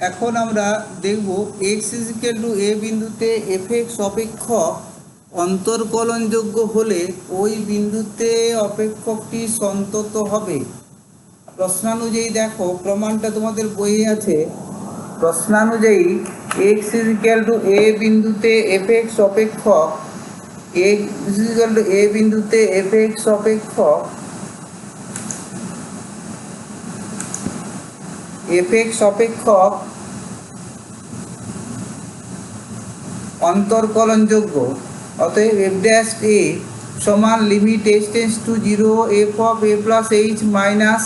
এখন আমরা দেখব এক্স ইজিক্যাল টু এ বিন্দুতে এফ এক্স অপেক্ষক অন্তর্কলনযোগ্য হলে ওই বিন্দুতে অপেক্ষকটি সন্তত হবে। প্রশ্নানুযায়ী দেখো, প্রমাণটা তোমাদের বইয়ে আছে। প্রশ্নানুযায়ী এক্স ইজিক্যাল টু এ বিন্দুতে এফ এক্স অপেক্ষক, এক্স ইজিক্যাল টু এ বিন্দুতে এফ এক্স অপেক্ষক অন্তর্কলনযোগ্য। অতএব এফ ড্যাশ এ সমান limit h tends to zero f of a plus h minus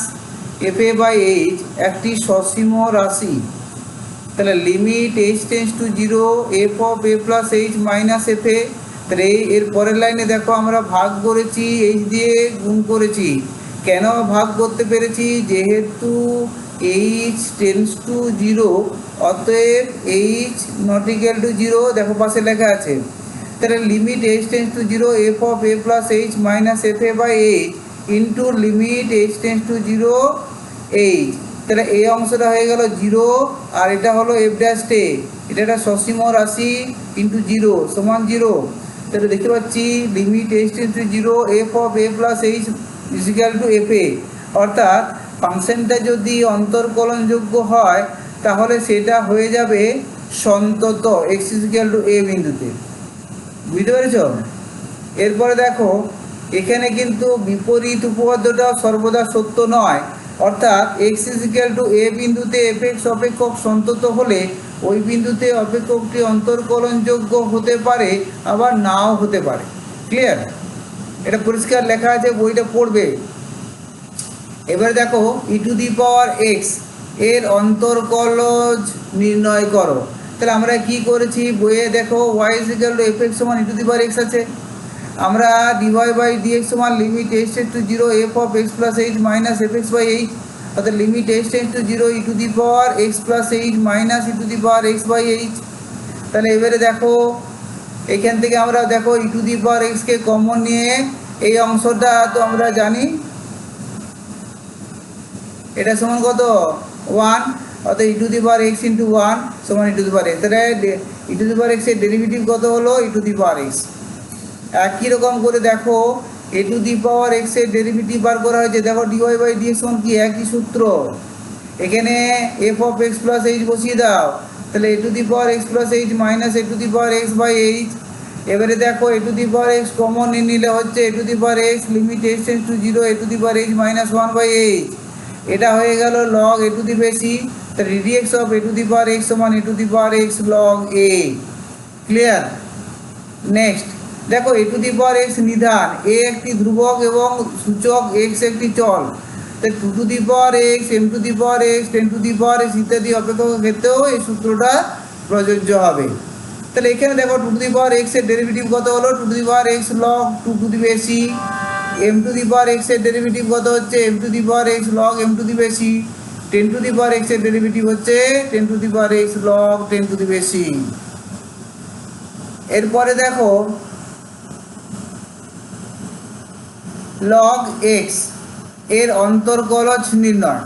f a by h একটি সসীম রাশি। তাহলে limit h tends to zero f of a plus h minus f a. তাহলে এর পরের লাইনে দেখো আমরা ভাগ করেছি, এইচ দিয়ে গুণ করেছি। কেন ভাগ করতে পেরেছি? যেহেতু এইচ টেন্স টু জিরো, অতএব h not equal to zero. দেখো পাশে লেখা আছে। তাহলে limit h tends to zero f of a plus h minus f a by h into limit h tends to zero h. তাহলে এই অংশটা হয়ে গেল জিরো, আর এটা হলো এফ ড্যাশ এ, এটা একটা সসীম রাশি ইন্টু জিরো সমান জিরো। তাহলে দেখতে পাচ্ছি limit h tends to zero f of a plus h equal to f a. অর্থাৎ ফাংশনটা যদি অন্তর্কলনযোগ্য হয় তাহলে সেটা হয়ে যাবে সন্তত এক্স ইজিক্যাল টু এ বিন্দুতে। বুঝতে পেরেছ? এরপরে দেখো, এখানে কিন্তু বিপরীত উপপাদ্যটা সর্বদা সত্য নয়। অর্থাৎ এক্স ইজিক্যাল টু এ বিন্দুতে এফ এক্স অপেক্ষক সন্তত হলে ওই বিন্দুতে অপেক্ষকটি অন্তর্কলনযোগ্য হতে পারে, আবার নাও হতে পারে। ক্লিয়ার? এটা পরিষ্কার লেখা আছে, বইটা পড়বে। এবারে দেখো e to the power x এর অন্তর্কলজ নির্ণয় করো। তাহলে আমরা কি করেছি বইয়ে দেখো, y equal to f x সমান e to the power x আছে। আমরা ডিওয়াই বাই ডিএক্স সমান limit h tends to zero f of x plus h minus f x by h, অর্থাৎ limit h tends to zero e to the power x plus h minus e to the power x by h. তাহলে এবারে দেখো এখান থেকে আমরা দেখো e to the পাওয়ার এক্সকে common নিয়ে এই অংশটা তো আমরা জানি এটা সমান কত? ওয়ান। অর্থাৎ e to the power x into one সমান e to the power x. তাহলে ই টু দি পাওয়ার এক্সের ডেরিভেটিভ কত হলো? ই টু দি পাওয়ার এক্স। একই রকম করে দেখো এ টু দি পাওয়ার এক্সের ডেরিভেটিভ বার করা হয়েছে। দেখো ডিওয়াই বাই ডিএক্স সমান কি? একই সূত্র। এখানে f of x plus h বসিয়ে দাও। তাহলে a to the power x plus h minus a to the power x by h. এবারে দেখো a to the power x common নিয়ে নিলে হচ্ছে a to the power x limit h tends to zero a to the power h minus one by h. এটা হয়ে গেল log a to the base. তাহলে d d x of a to the power x সমান a to the power x log a. Clear? Next দেখো a to the power x নিধান, এ একটি ধ্রুবক এবং সূচক এক্স একটি চল। তাই two to the power x, m to the power x, ten to the power x ইত্যাদি অপেক্ষকের ক্ষেত্রেও এই সূত্রটা প্রযোজ্য হবে। তাহলে এখানে দেখো two to the power x এর ডেরিভেটিভ কত হলো? Two to the power x log two to the base. M to the power x এর ডেরিভেটিভ কত হচ্ছে? M to the power x log m to the base. Ten to the power x এর derivative হচ্ছে ten to the power x log ten to the base. এরপরে দেখো log x এর অন্তর্কলজ নির্ণয়।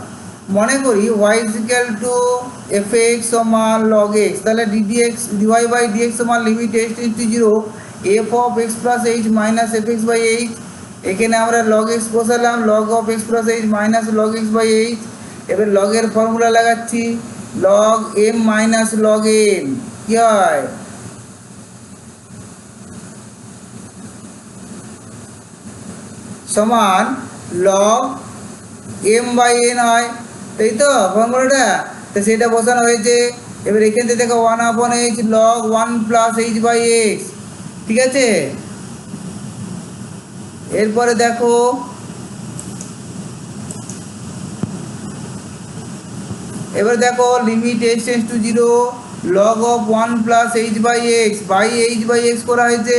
মনে করি y equal to f x সমান log x. তাহলে ডিডিএক্স ডিওয়াই বাই ডিএক্স সমান limit h tends to zero f of x plus h minus f x by h. এখানে আমরা লগ এক্স বসালাম, log of x plus h minus log x by h. এবার লগের formula লাগাচ্ছি, log m minus log n. কি হয়? সমান log M by N হয়, তাই তো ফর্মুলাটা? তো সেটা বসানো হয়েছে। এবার এখান থেকে দেখো one upon h log one plus h by x. ঠিক আছে? এরপরে দেখো এবার দেখো limit h tends to zero log of one plus h by x by h by x করা হয়েছে।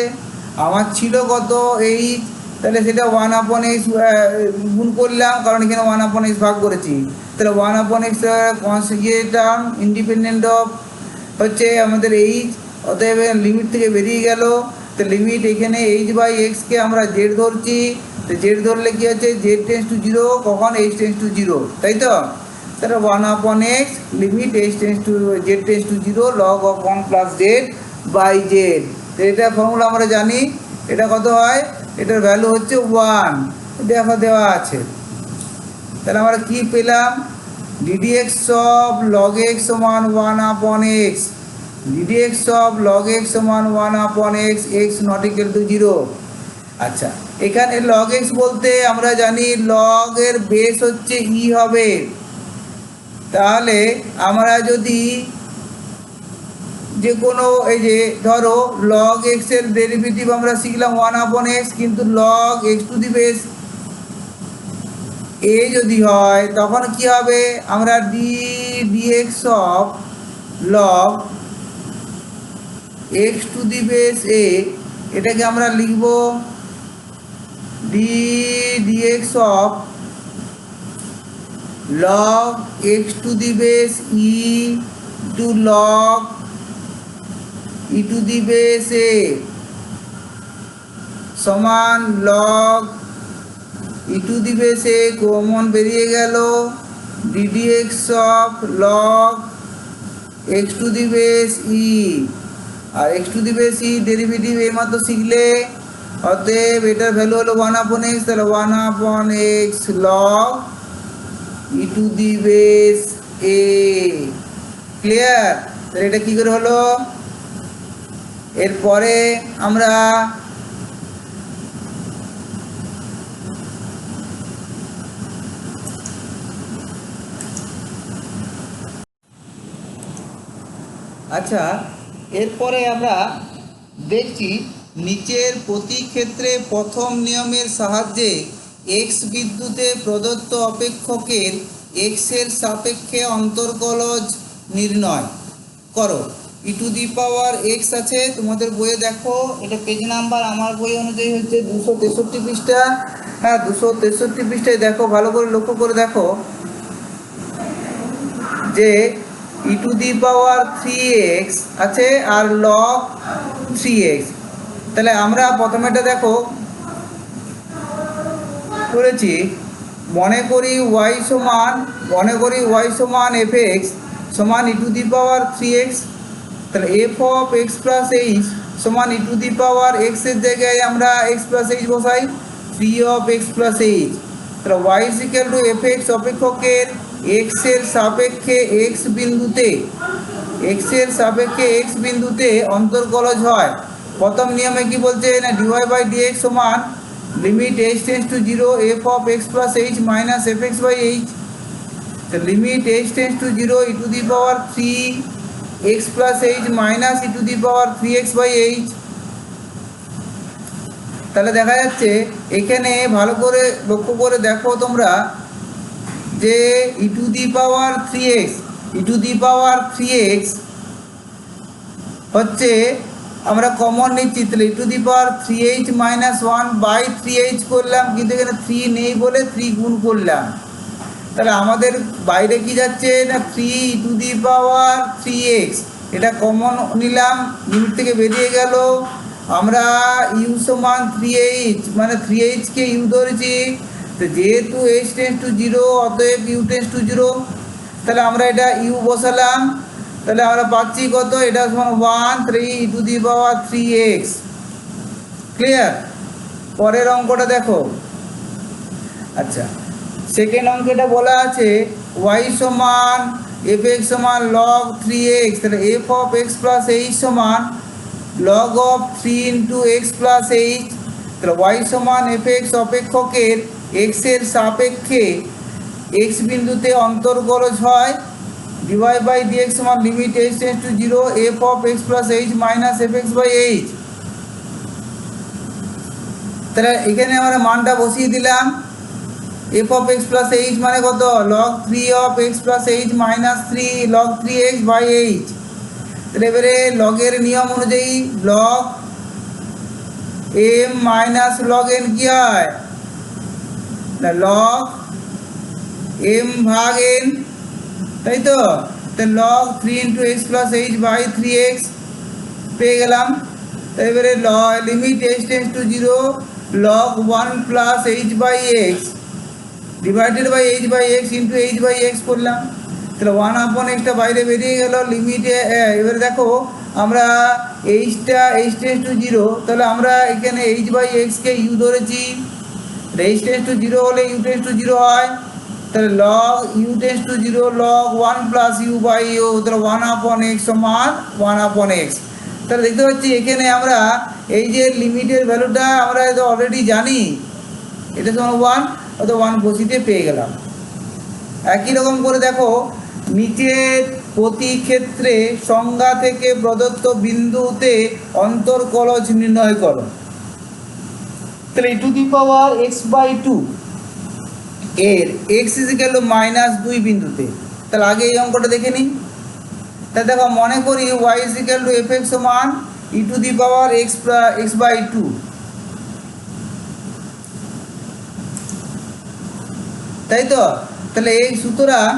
আমার ছিল কত? এইচ। তাহলে সেটা ওয়ান আপন এক্স গুণ করলাম, কারণ এখানে ওয়ান আপন এক্স ভাগ করেছি। তাহলে one upon x term independent of হচ্ছে আমাদের এইচ। অতএব লিমিট থেকে বেরিয়ে গেল। তো লিমিট এখানে এইচ বাই এক্সকে আমরা জেড ধরছি। তো জেড ধরলে কি হচ্ছে? জেড টেন্স টু জিরো কখন? এইচ টেন্স টু জিরো, তাই তো? তাহলে 1/x limit z tends to 0 log of 1 + z by z। এটা ফর্মুলা আমরা জানি, এটা কত হয়, এটার ভ্যালু হচ্ছে 1, দেখো দেওয়া আছে। তাহলে আমরা কি পেলাম, ddx of log x সমান 1/x, ddx of log x সমান 1/x, x not equal to 0। আচ্ছা, এখানে log x বলতে আমরা জানি log এর বেস হচ্ছে e হবে। তাহলে আমরা যদি যে কোনো এই যে ধরো log x এর ডেরিভেটিভ আমরা শিখলাম 1/x, কিন্তু log x to the base a যদি হয় তখন কি হবে, আমরা dx of log x to the base a এটাকে আমরা লিখব dx of log x to the base e to log e to the base a সমান log e to the base a common বেরিয়ে গেল ddx of log x to the base e, আর x to the base e derivative এর মাত্র শিখলে, অতএব এটার value হলো 1/x, তাহলে 1/x log e to the base a। Clear? তাহলে এটা কি করে হলো, এরপরে আমরা আচ্ছা এরপরে আমরা দেখছি নিচের প্রতি ক্ষেত্রে প্রথম নিয়মের সাহায্যে x বিন্দুতে প্রদত্ত অপেক্ষকের x এর সাপেক্ষে অন্তর্কলজ নির্ণয় করো। e to the power x আছে তোমাদের বইয়ে, দেখো এটা পেজ নাম্বার আমার বই অনুযায়ী হচ্ছে 263 পৃষ্ঠা। হ্যাঁ 263 পৃষ্ঠায় দেখো, ভালো করে লক্ষ্য করে দেখো যে e to the power 3x আছে আর log 3x। তাহলে আমরা প্রথমে এটা দেখো করেছি, মনে করি y সমান fx সমান e to the power 3x। তাহলে f of x plus h সমান e to the power x এর জায়গায় আমরা x plus h বসাই, 3 of x plus h। তাহলে y is equal to fx অপেক্ষকের x এর সাপেক্ষে x বিন্দুতে অন্তর্কলজ হয়। প্রথম নিয়মে কি বলছে না, dy বাই dx সমান limit h tends to 0 f of x plus h minus fx by h। তো limit h tends to 0 e to the power 3x plus h minus e to the power 3x by h। তাহলে দেখা যাচ্ছে এখানে ভালো করে লক্ষ্য করে দেখো তোমরা যে e to the power 3x হচ্ছে আমরা কমন নিচ্ছি, তাহলে e to the power 3h minus 1 by 3h করলাম, কিন্তু এখানে 3 নেই বলে 3 গুণ করলাম। তাহলে আমাদের বাইরে কি যাচ্ছে না, 3 e to the power 3x, এটা কমন নিলাম, লিমিট থেকে বেরিয়ে গেল। আমরা u সমান 3h মানে 3h কে u ধরেছি, তো যেহেতু h টেন্স টু 0 অতএব u টেন্স টু 0। তাহলে আমরা এটা u বসালাম, তাহলে আমরা পাচ্ছি কত, এটা সমান 3 e to the power 3x। Clear? পরের অঙ্কটা দেখো। আচ্ছা সেকেন্ড অঙ্কটা বলা আছে y সমান fx সমান log 3x, তাহলে f of x plus h সমান log of 3 into x plus h। তাহলে y সমান fx অপেক্ষকের x এর সাপেক্ষে x বিন্দুতে অন্তর্কলজ হয়, dy বাই dx সমান limit h tends to 0 f of x plus h minus fx by h। তাহলে এখানে আমরা মানটা বসিয়ে দিলাম, f of x plus h মানে কত, log 3 of x plus h minus 3 log 3x by h। তাহলে এবারে লগের নিয়ম অনুযায়ী log m minus log n কি হয় না, log m ভাগ n, তাই তো। তাহলে log 3 into x plus h by 3x পেয়ে গেলাম। তো এবারে limit h tends to 0 log 1 plus h by x divided by h/x into h/x করলাম, তাহলে 1/xটা বাইরে বেরিয়ে গেল লিমিটে। এবারে দেখো আমরা h টেন্স টু 0, তাহলে আমরা এখানে h/xকে u ধরেছি, h টেন্স টু 0 হলে u টেন্স টু 0 হয়, তাহলে log u tense to 0 log 1 plus u/u, তাহলে 1/x সমান 1/x। তাহলে দেখতে পাচ্ছি এখানে আমরা এই যে লিমিটের ভ্যালুটা আমরা তো অলরেডি জানি, এটা সমান 1, অত 1 বসিতে পেয়ে গেলাম। একই রকম করে দেখো নিচের প্রতি ক্ষেত্রে সংজ্ঞা থেকে প্রদত্ত বিন্দুতে অন্তর্কলজ নির্ণয় করো। তাহলে e⁻x/2 এর x -2 বিন্দুতে, তাহলে আগে এই অঙ্কটা দেখে নিই। তাহলে দেখো মনে করি y fx সমান e⁻x/2, তাই তো। তাহলে এই সুতরাং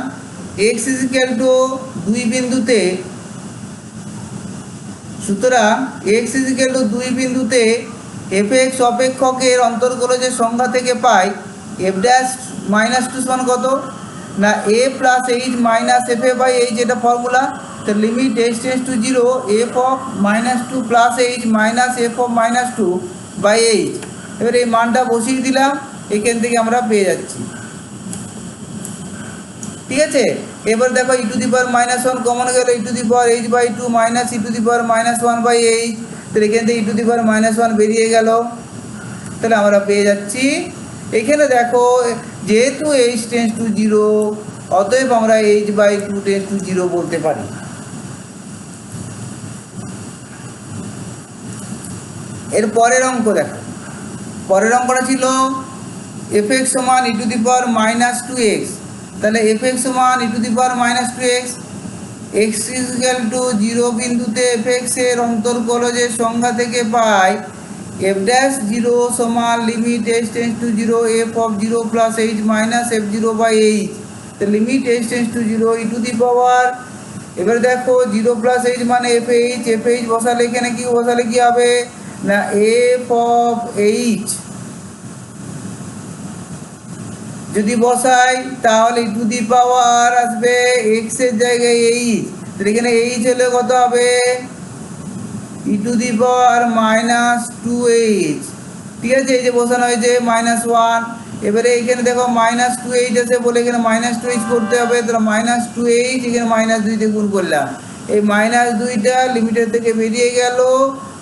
x 2 বিন্দুতে, সুতরাং x 2 বিন্দুতে fx অপেক্ষকের অন্তর্কলজের সংজ্ঞা থেকে পাই f'-2 সমান কত না a plus h minus fa/h, এটা ফর্মুলা। তো limit h tends to 0 f(-2) plus h minus f(-2)/h। এবার এই মানটা বসিয়ে দিলাম, এখান থেকে আমরা পেয়ে যাচ্ছি, ঠিক আছে। এবার দেখো e⁻−1 কমন গেল, e⁻h/2 মাইনাস e⁻−1/h, তাহলে এখান থেকে e⁻−1 বেরিয়ে গেল, তাহলে আমরা পেয়ে যাচ্ছি এখানে দেখো যেহেতু h টেন্স টু 0 অতএব আমরা h/2 টেন্স টু 0 বলতে পারি। এর পরের অঙ্ক দেখো, পরের অঙ্কটা ছিল fx সমান e⁻−2x, তাহলে fx সমান e⁻−2x, x 0 বিন্দুতে fx এর অন্তর্কলজের সংজ্ঞা থেকে পাই f'0 সমান limit h tends to 0 f(0 plus h minus f(0)/h, তো limit h tends to 0 e⁻। এবার দেখো 0 প্লাস h মানে fh বসালে এখানে কি বসালে কি হবে না f(h) যদি বসাই তাহলে e⁻ আসবে x এর জায়গায় h, তাহলে এখানে h হলে কত হবে e⁻−2h, ঠিক আছে। এই যে বসানো হয়েছে -1, এবারে এইখানে দেখো -2h আছে বলে এখানে -2h করতে হবে, তাহলে -2h এখানে -2 দিয়ে গুণ করলাম, এই -2টা লিমিটের থেকে বেরিয়ে গেল,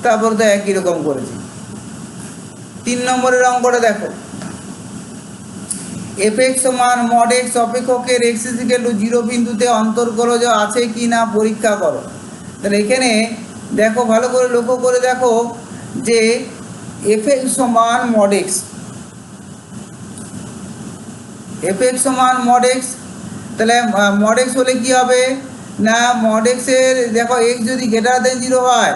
তারপর তো একই রকম করেছি। 3 নম্বরের অঙ্কটা দেখো fx সমান mod x অপেক্ষকের x 0 বিন্দুতে অন্তর্কলজ আছে কি না পরীক্ষা করো। তাহলে এখানে দেখো ভালো করে লক্ষ্য করে দেখো যে fx সমান mod x, fx সমান mod x, তাহলে mod x হলে কি হবে না mod x এর দেখো x যদি গ্রেটার দেন 0 হয়,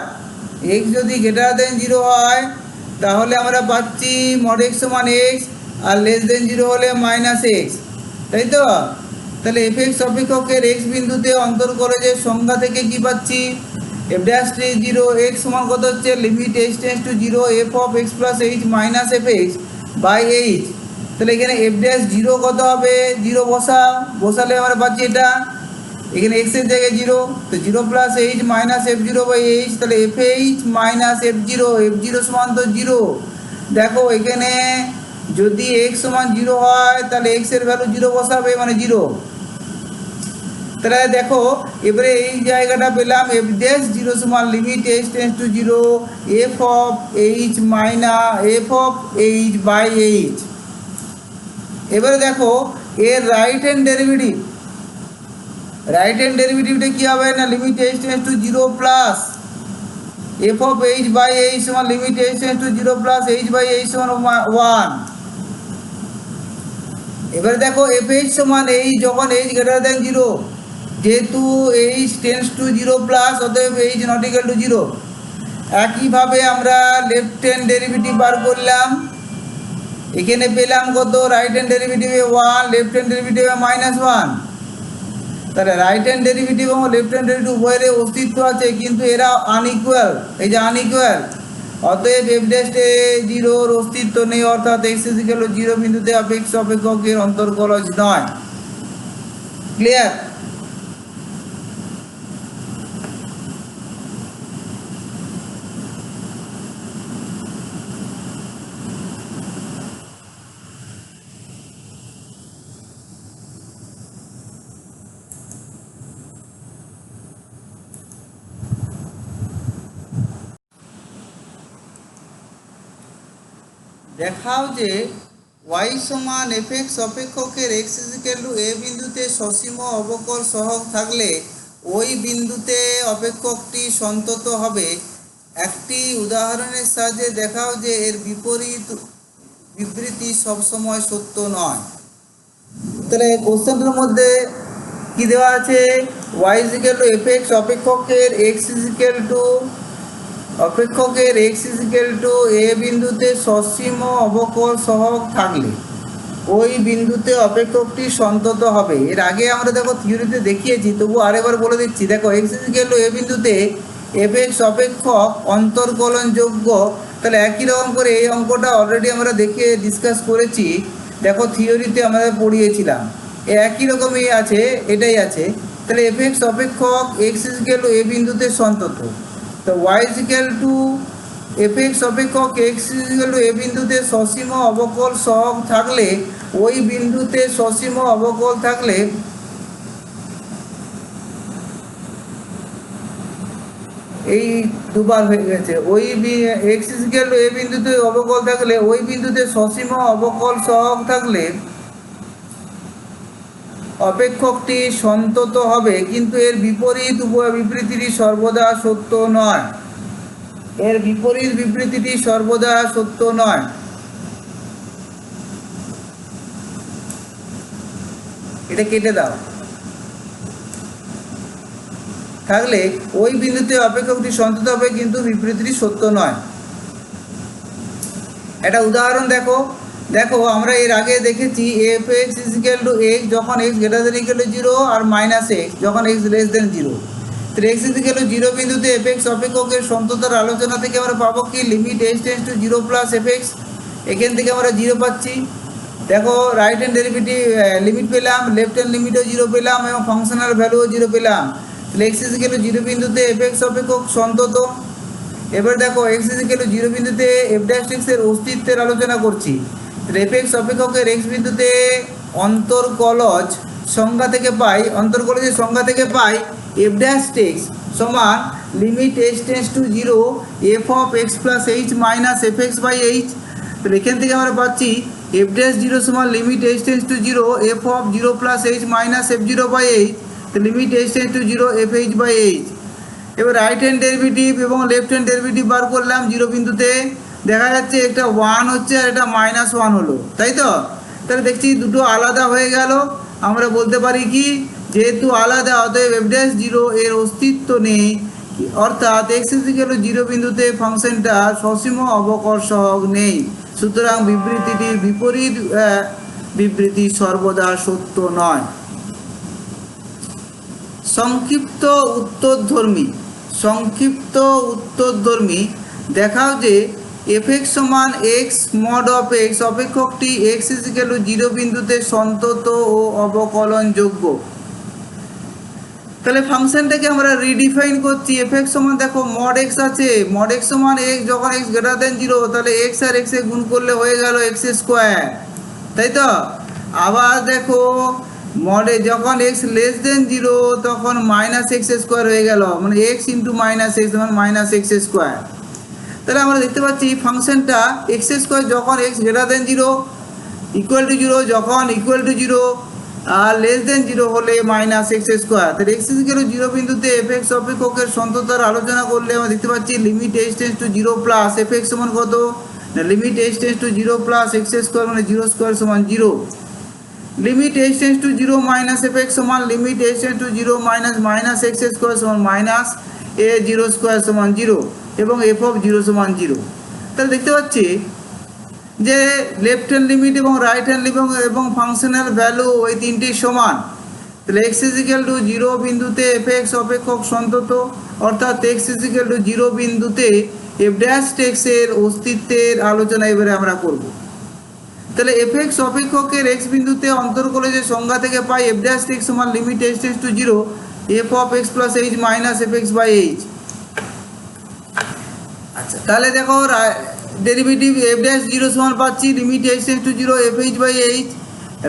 x যদি গ্রেটার দেন 0 হয় তাহলে আমরা পাচ্ছি mod x সমান x, আর লেস দেন 0 হলে -x, তাই তো। তাহলে fx অপেক্ষকের x বিন্দুতে অন্তর্কলজের সংজ্ঞা থেকে কি পাচ্ছি f'0 x সমান কত হচ্ছে limit h tends to 0 f(x plus h minus f(h)/h, তাহলে এখানে f'0 কত হবে 0 বসালে আমরা পাচ্ছি এটা এখানে x এর জায়গায় 0, তো 0 প্লাস h মাইনাস f(0)/h, তাহলে fh মাইনাস f(0) সমান তো 0। দেখো এখানে যদি x সমান 0 হয় তাহলে x এর ভ্যালু 0 বসাবে মানে 0, তাহলে দেখো এবারে এই জায়গাটা পেলাম f'0 সমান limit h tends to 0 f(h minus f(h)/h। এবারে দেখো এর রাইট হ্যান্ড ডেরিভেটিভটা কি হবে না limit h tends to 0 plus f(h)/h সমান limit h tends to 0 plus h/h সমান 1। এবারে দেখো fh সমান h যখন h গ্রেটার দেন 0, যেহেতু h টেন্স টু 0 প্লাস অতএব h নট ইকুয়াল টু 0। একইভাবে আমরা লেফট হ্যান্ড ডেরিভেটিভ বার করলাম, এখানে পেলাম কত রাইট হ্যান্ড ডেরিভেটিভে 1, লেফট হ্যান্ড ডেরিভেটিভে -1, তাহলে রাইট হ্যান্ড ডেরিভেটিভ এবং লেফট হ্যান্ড ডেরিভেটিভ উভয়ের অস্তিত্ব আছে কিন্তু এরা আনইকুয়াল, এই যে আনইকুয়াল, অতএব এফ ড্যাশ এ জিরোর অস্তিত্ব নেই, অর্থাৎ এক্স ইকুয়াল টু জিরো বিন্দুতে আপেক্ষ অপেক্ষকের অন্তর্কলজ নয়। ক্লিয়ার? দেখাও যে y সমান এফ এক্স অপেক্ষকের এক্স ইকুয়াল টু এ বিন্দুতে সসীম অবকল সহগ থাকলে ওই বিন্দুতে অপেক্ষকটি সন্তত হবে। একটি উদাহরণের সাহায্যে দেখাও যে এর বিপরীত বিবৃতি সবসময় সত্য নয়। তাহলে কোশ্চেনটার মধ্যে কি দেওয়া আছে? y equal to f x অপেক্ষকের x equal to x equal to a বিন্দুতে সসীম অবকল সহগ থাকলে ওই বিন্দুতে অপেক্ষকটি সন্তত হবে। এর আগে আমরা দেখো থিওরিতে দেখিয়েছি, তবু আরেকবার বলে দিচ্ছি। দেখো এক্স ইকুয়াল টু এ বিন্দুতে এফ এক্স অপেক্ষক অন্তর্কলনযোগ্য। তাহলে একই রকম করে এই অঙ্কটা অলরেডি আমরা দেখে ডিসকাস করেছি। দেখো থিওরিতে আমরা পড়িয়েছিলাম, একই রকমই আছে, এটাই আছে। তাহলে এফ এক্স অপেক্ষক এক্স ইকুয়াল টু এ বিন্দুতে সন্তত। তো y equal to f x অপেক্ষক এক্স ইকুয়াল টু এ বিন্দুতে সসীম অবকল সহগ থাকলে ওই বিন্দুতে সসীম অবকল থাকলে এই দুবার হয়ে গেছে। ওই এক্স ইকুয়াল টু এ বিন্দুতে অবকল থাকলে ওই বিন্দুতে সসীম অবকল সহগ থাকলে অপেক্ষকটি সন্তত হবে, কিন্তু এর বিপরীত বিবৃতিটি সর্বদা সত্য নয়। এর বিপরীত বিবৃতিটি সর্বদা সত্য নয়। এটা কেটে দাও। থাকলে ওই বিন্দুতে অপেক্ষকটি সন্তত হবে, কিন্তু বিবৃতিটি সত্য নয়। একটা উদাহরণ দেখো। দেখো আমরা এর আগে দেখেছি f x equal to x যখন x greater than equal to zero আর মাইনাস এক্স যখন এক্স লেস দেন জিরো। তো এক্স ইকুয়াল টু জিরো বিন্দুতে এফ এক্স অপেক্ষকের সন্ততার আলোচনা থেকে আমরা পাবো কি limit x tends to zero plus f x. এখান থেকে আমরা জিরো পাচ্ছি। দেখো রাইট হ্যান্ড ডেরিভেটিভ লিমিট পেলাম, লেফট হ্যান্ড লিমিটও জিরো পেলাম এবং ফাংশনাল ভ্যালুও জিরো পেলাম। তাহলে এক্স ইকুয়াল টু জিরো বিন্দুতে এফ এক্স অপেক্ষক সন্তত। এবার দেখো এক্স ইকুয়াল টু জিরো বিন্দুতে এফ ড্যাশ এক্স এর অস্তিত্বের আলোচনা করছি। এফ এক্স অপেক্ষকের এক্স বিন্দুতে অন্তর্কলজ সংজ্ঞা থেকে পাই, অন্তর্কলজের সংজ্ঞা থেকে পাই এফ ড্যাশ এক্স সমান limit x tends to zero f of x plus h minus f x by h. তাহলে এখান থেকে আমরা পাচ্ছি এফ ড্যাশ জিরো সমান limit x tends to zero f of zero plus h minus f zero by h. তো limit x tends to zero f h by h. এবার right hand derivative এবং left hand derivative বার করলাম জিরো বিন্দুতে। দেখা যাচ্ছে একটা ওয়ান হচ্ছে আর এটা মাইনাস ওয়ান হলো, তাই তো? তাহলে দেখছি দুটো আলাদা হয়ে গেল। আমরা বলতে পারি কি, যেহেতু আলাদা অতএব এফ ড্যাশ জিরো এর অস্তিত্ব নেই, অর্থাৎ এক্স ইকুয়াল টু জিরো বিন্দুতে ফাংশনটা সসীম অবকল সহগ নেই। সুতরাং বিবৃতিটির বিপরীত বিবৃতি সর্বদা সত্য নয়। সংক্ষিপ্ত উত্তরধর্মী দেখাও যে এফ এক্স সমান এক্স মড অফ এক্স অপেক্ষকটি এক্স ইকুয়াল টু জিরো বিন্দুতে সন্তত ও অবকলনযোগ্য। তাহলে ফাংশনটাকে আমরা রিডিফাইন করছি। এফ এক্স সমান দেখো মড এক্স আছে, মড এক্স সমান এক্স যখন এক্স গ্রেটার দেন জিরো, তাহলে এক্স আর এক্সে গুণ করলে হয়ে গেল এক্স স্কোয়ার, তাই তো? আবার দেখো মডে যখন এক্স লেস দেন জিরো তখন মাইনাস এক্স স্কোয়ার হয়ে গেল, মানে এক্স ইন্টু মাইনাস এক্স মানে মাইনাস এক্স স্কোয়ার। তাহলে আমরা দেখতে পাচ্ছি ফাংশনটা এক্স স্কোয়ার যখন x greater than zero equal to zero, যখন ইকুয়াল টু জিরো আর লেস দেন জিরো হলে মাইনাস এক্স স্কোয়ার। তাহলে এক্স ইকুয়াল টু জিরো বিন্দুতে এফ এক্স অপেক্ষকের সন্ততার আলোচনা করলে আমরা দেখতে পাচ্ছি limit x tends to zero plus f x সমান কত না limit x tends to zero plus x square মানে জিরো স্কোয়ার সমান zero. Limit x tends to zero minus f x সমান limit x tends to zero minus minus x square সমান minus a zero square সমান zero এবং f of zero সমান zero. তাহলে দেখতে পাচ্ছি যে লেফট হ্যান্ড লিমিট এবং রাইট হ্যান্ড লিমিট এবং ফাংশনাল ভ্যালু ওই তিনটি সমান। তাহলে এক্স ইকুয়াল টু জিরো বিন্দুতে এফ এক্স অপেক্ষক সন্তত, অর্থাৎ এক্স ইকুয়াল টু জিরো বিন্দুতে এফ ড্যাশ এক্সের অস্তিত্বের আলোচনা এবারে আমরা করব। তাহলে এফ এক্স অপেক্ষকের এক্স বিন্দুতে অন্তর্কলে যে সংজ্ঞা থেকে পাই এফ ড্যাশ এক্স সমান limit x tends to zero f of x plus h minus f x by h. আচ্ছা, তাহলে দেখো ডেরিভেটিভ এফ ড্যাশ জিরো সমান পাচ্ছি limit x tends to zero f h by h.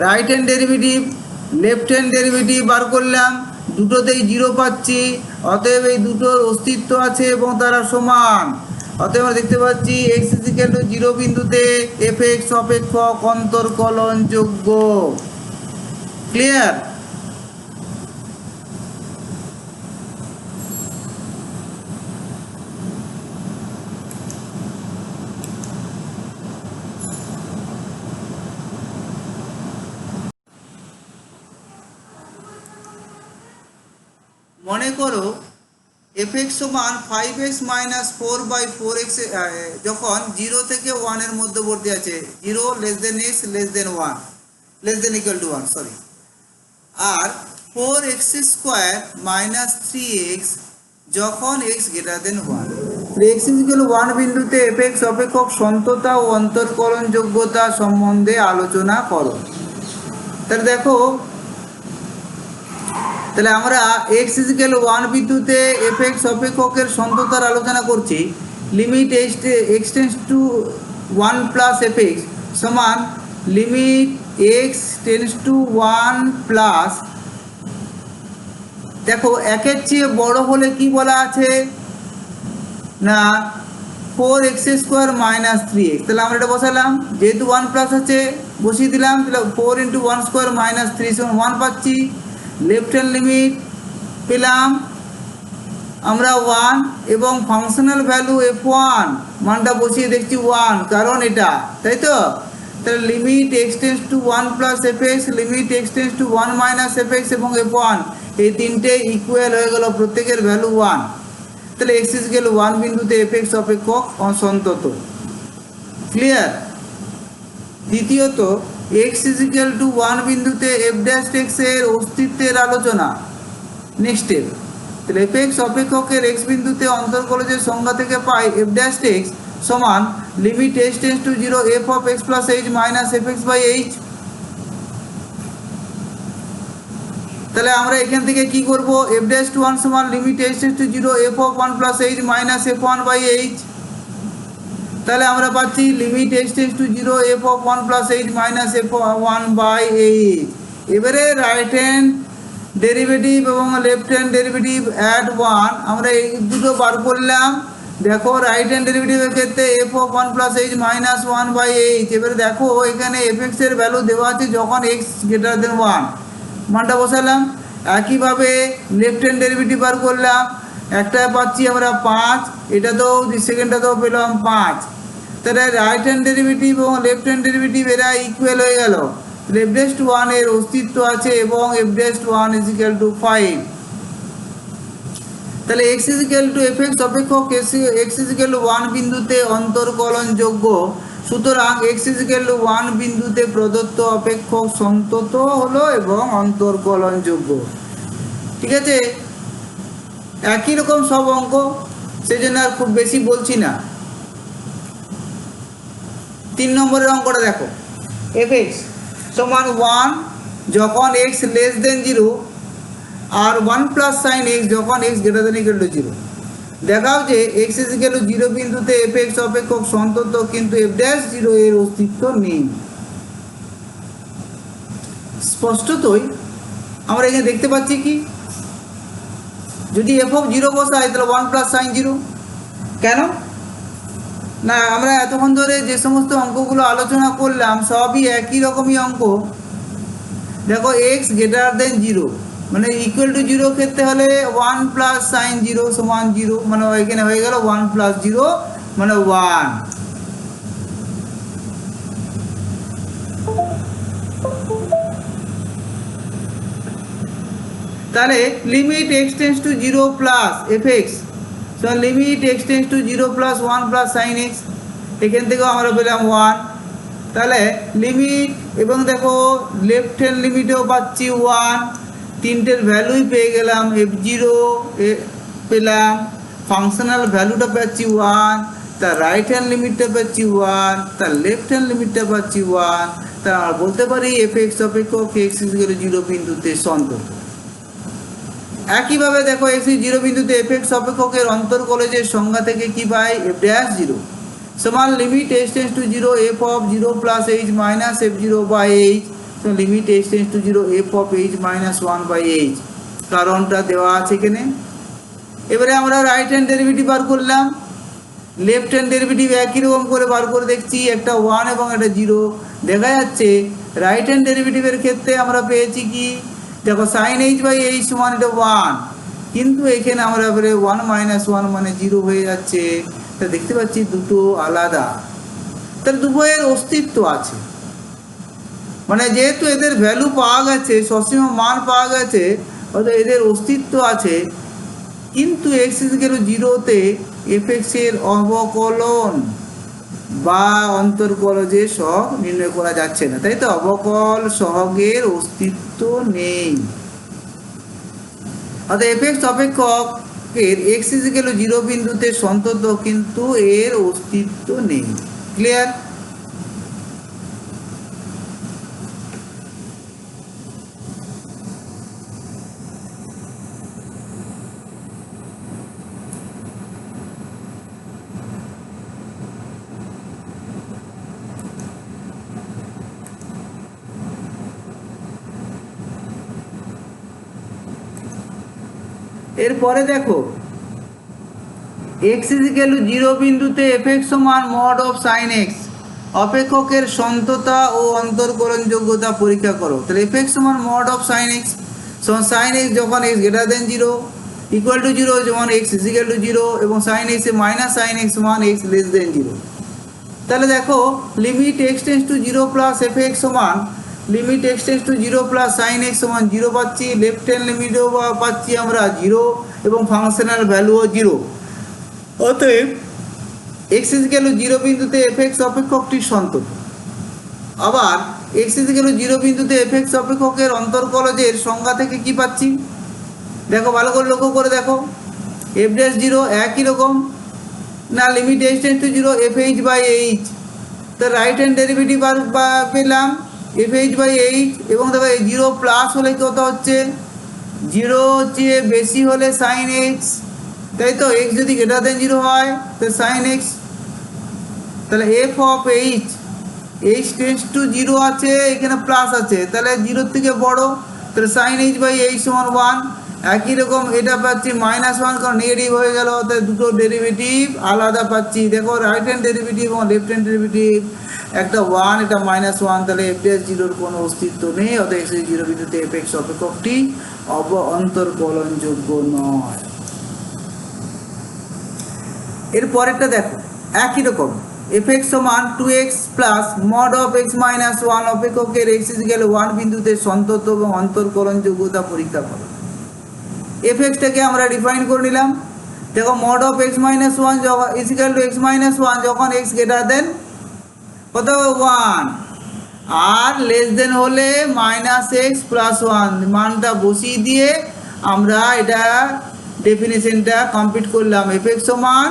Right hand derivative left hand derivative বার করলাম, দুটোতেই zero পাচ্ছি, অতএব এই দুটোর অস্তিত্ব আছে এবং তারা সমান। অতএব আমরা দেখতে পাচ্ছি এক্স ইজিক্যাল টু জিরো বিন্দুতে এফ এক্স অপেক্ষক অন্তর্কলনযোগ্য। ক্লিয়ার? মনে করো এফ এক্স সমান 5x মাইনাস 4/4x যখন 0 থেকে 1 এর মধ্যবর্তী আছে, 0 less than x less than 1 less than equal to 1 sorry, আর 4x স্কোয়ার মাইনাস 3x যখন x greater than 1। x equal 1 বিন্দুতে এফ এক্স অপেক্ষক সন্ততা ও অন্তর্কলনযোগ্যতা সম্বন্ধে আলোচনা করো। তাহলে দেখো, তাহলে আমরা x ইজিক্যাল 1 বিন্দুতে এফ এক্স অপেক্ষকের সন্ততার আলোচনা করছি। Limit x tends to 1 plus f x সমান limit x tends to 1 plus, দেখো একের চেয়ে বড় হলে কি বলা আছে না 4x স্কোয়ার মাইনাস 3x। তাহলে আমরা এটা বসালাম, যেহেতু 1 প্লাস আছে বসিয়ে দিলাম, তাহলে 4 ইন্টু 1 স্কোয়ার মাইনাস 3 সমান 1 পাচ্ছি। লেফট হ্যান্ড লিমিট পেলাম আমরা 1 এবং ফাংশনাল ভ্যালু f1 মানটা বসিয়ে দেখছি 1, কারণ এটা, তাই তো? তাহলে limit x tends to 1 plus f x, limit x tends to 1 minus f x এবং f1 এই তিনটে ইকুয়াল হয়ে গেল, প্রত্যেকের ভ্যালু 1। তাহলে এক্স ইকুয়াল 1 বিন্দুতে এফ এক্স অপেক্ষক অসন্তত। ক্লিয়ার? দ্বিতীয়ত এক্স ইকুয়াল টু 1 বিন্দুতে এফ ড্যাশ এক্স এর অস্তিত্বের আলোচনা। নেক্সট স্টেপ, তাহলে এফ এক্স অপেক্ষকের এক্স বিন্দুতে অন্তর্কলজের সংজ্ঞা থেকে পাই এফ ড্যাশ এক্স সমান limit x tends to zero f of x plus h minus f x by h. তাহলে আমরা এখান থেকে কি করব, এফ ড্যাশ টু 1 সমান limit x tends to zero f of 1 plus h minus f 1 by h. তাহলে আমরা পাচ্ছি limit x tends to zero f of 1 plus h minus f 1 by h. এবারে রাইট হ্যান্ড ডেরিভেটিভ এবং left hand derivative at 1 আমরা এই দুটো বার করলাম। দেখো রাইট হ্যান্ড ডেরিভেটিভের ক্ষেত্রে f of 1 plus h minus 1 by h. এবারে দেখো এখানে এফ এক্স এর ভ্যালু দেওয়া আছে যখন এক্স গ্রেটার দেন 1, মানটা বসালাম। একইভাবে লেফট হ্যান্ড ডেরিভেটিভ বার করলাম, একটা পাচ্ছি আমরা 5, এটাতেও সেকেন্ডটাতেও পেলাম 5। তাহলে রাইট হ্যান্ড ডেরিভেটিভ এবং লেফট হ্যান্ড ডেরিভেটিভ এরা ইকুয়াল হয়ে গেল। এফ ড্যাশ টু 1 এর অস্তিত্ব আছে এবং f dash to 1 is equal to 5। তাহলে x is equal to f x অপেক্ষক এক্স ইজ ইকুয়াল টু 1 বিন্দুতে অন্তর্কলনযোগ্য। সুতরাং এক্স ইজ ইকুয়াল টু 1 বিন্দুতে প্রদত্ত অপেক্ষক সন্তত হলো এবং অন্তর্কলনযোগ্য। ঠিক আছে, একই রকম সব অঙ্ক, সেই জন্য আর খুব বেশি বলছি না। 3 নম্বরের অঙ্কটা দেখো, এফ এক্স সমান 1 যখন এক্স লেস দেন 0 আর 1 প্লাস সাইন এক্স যখন x greater than equal to 0। দেখাও যে এক্স ইজ ইকুয়াল টু 0 বিন্দুতে এফ এক্স অপেক্ষক সন্তত, কিন্তু এফ ড্যাশ 0 এর অস্তিত্ব নেই। স্পষ্টতই আমরা এখানে দেখতে পাচ্ছি কি, যদি এফ অফ 0 বসাই তাহলে 1 প্লাস সাইন 0। কেন না, আমরা এতক্ষণ ধরে যে সমস্ত অঙ্কগুলো আলোচনা করলাম সবই একই রকমই অঙ্ক। দেখো এক্স গ্রেটার দেন 0 মানে ইকুয়াল টু 0 ক্ষেত্রে হলে 1 প্লাস সাইন 0 সমান 0, মানে এখানে হয়ে গেল 1 প্লাস 0 মানে 1। তাহলে limit x tends to 0 plus f x সমান limit x tends to 0 plus 1 plus sine x, এখান থেকেও আমরা পেলাম 1। তাহলে লিমিট এবং দেখো লেফট হ্যান্ড লিমিটেও পাচ্ছি 1, তিনটের ভ্যালুই পেয়ে গেলাম। f0 পেলাম, ফাংশনাল ভ্যালুটা পাচ্ছি 1, তার রাইট হ্যান্ড লিমিটটা পাচ্ছি 1, তার লেফট হ্যান্ড লিমিটটা পাচ্ছি 1, তা বলতে পারি এফএক্স অপেক্ষক এক্স ইকুয়াল টু 0 বিন্দুতে সন্তত। একইভাবে দেখো এক্স 0 বিন্দুতে এফএক্স অপেক্ষকের অন্তর্কলজের সংজ্ঞা থেকে কি পাই, এফ ড্যাশ 0 সমান limit x tends to 0 f of 0 plus h minus f 0 by h, তো limit x tends to 0 f of h minus 1 by h, কারণটা দেওয়া আছে এখানে। এবারে আমরা রাইট হ্যান্ড ডেরিভেটিভ বার করলাম, লেফট হ্যান্ড ডেরিভেটিভ একই রকম করে বার করে দেখছি, একটা 1 এবং একটা 0 দেখা যাচ্ছে। রাইট হ্যান্ড ডেরিভেটিভের ক্ষেত্রে আমরা পেয়েছি কি, দেখো সাইন এইচ বাই এইচ সমান এটা 1, কিন্তু এখানে আমরা এবারে 1 মাইনাস 1 মানে 0 হয়ে যাচ্ছে। তা দেখতে পাচ্ছি দুটো আলাদা, তার দুটোর অস্তিত্ব আছে, মানে যেহেতু এদের ভ্যালু পাওয়া গেছে, সসীম মান পাওয়া গেছে, অর্থাৎ এদের অস্তিত্ব আছে, কিন্তু এক্স ইকুয়াল টু 0-তে এফএক্স এর অবকলন বা অন্তর্কলজের সহগ নির্ণয় করা যাচ্ছে না, তাই তো অবকল সহগের অস্তিত্ব নেই। অর্থাৎ এফএক্স অপেক্ষকের এক্স ইকুয়াল টু 0 বিন্দুতে সন্তত, কিন্তু এর অস্তিত্ব নেই। ক্লিয়ার? এরপরে দেখো এক্স ইকুয়াল টু 0 বিন্দুতে এফএক্স সমান মড অফ সাইন এক্স অপেক্ষকের সন্ততা ও অন্তর্কলনযোগ্যতা পরীক্ষা করো। তাহলে এফএক্স সমান মড অফ সাইন এক্স সমান সাইন এক্স যখন x greater than 0 equal to 0 যখন এক্স ইকুয়াল টু 0 এবং সাইন এক্স এ মাইনাস সাইন এক্স সমান এক্স লেস দেন 0। তাহলে দেখো limit x tends to 0 plus f x সমান limit x tends to 0 plus sine x সমান 0 পাচ্ছি, লেফট হ্যান্ড লিমিটও পাচ্ছি আমরা 0 এবং ফাংশনাল ভ্যালুও 0। অতএব এক্স ইকুয়াল টু 0 বিন্দুতে এফএক্স অপেক্ষকটি সন্তত। আবার এক্স ইকুয়াল টু 0 বিন্দুতে এফএক্স অপেক্ষকের অন্তর্কলজের সংজ্ঞা থেকে কি পাচ্ছি, দেখো ভালো করে লক্ষ্য করে দেখো, এফ ড্যাশ 0 একই রকম না, limit x tends to 0 f h by h, তো রাইট হ্যান্ড ডেরিভেটিভ পেলাম এফ এইচ বাই এইচ, এবং দেখো 0 প্লাস হলে কত হচ্ছে, 0 চেয়ে বেশি হলে সাইন এক্স, তাই তো এক্স যদি গ্রেটার দেন 0 হয় তো সাইন এক্স। তাহলে f of H H tends to 0 আছে, এখানে প্লাস আছে, তাহলে 0 থেকে বড়, তাহলে সাইন এইচ বাই এইচ সমান 1। একই রকম এটা পাচ্ছি -1, কারণ নেগেটিভ হয়ে গেল, তাই দুটো ডেরিভেটিভ আলাদা পাচ্ছি। দেখো রাইট হ্যান্ড ডেরিভেটিভ এবং লেফট হ্যান্ড ডেরিভেটিভ, একটা 1 এটা -1, তাহলে এফ ড্যাশ 0-র কোনো অস্তিত্ব নেই, অর্থাৎ এক্স 0 বিন্দুতে এফএক্স অপেক্ষকটি অন্তর্কলনযোগ্য নয়। এর পরেরটা দেখো একই রকম, এফএক্স সমান 2x plus mod of x minus 1 অপেক্ষকের এক্স ইকুয়াল টু 1 বিন্দুতে সন্তত এবং অন্তর্কলনযোগ্যতা পরীক্ষা করো। এফএক্সটাকে আমরা ডিফাইন করে নিলাম, দেখো মড অফ x মাইনাস 1 যখন ইকুয়াল টু x মাইনাস 1 যখন x গ্রেটার দেন কত 1, আর লেস দেন হলে -x প্লাস 1, মানটা বসিয়ে দিয়ে আমরা এটা ডেফিনেশনটা কমপ্লিট করলাম। এফএক্স সমান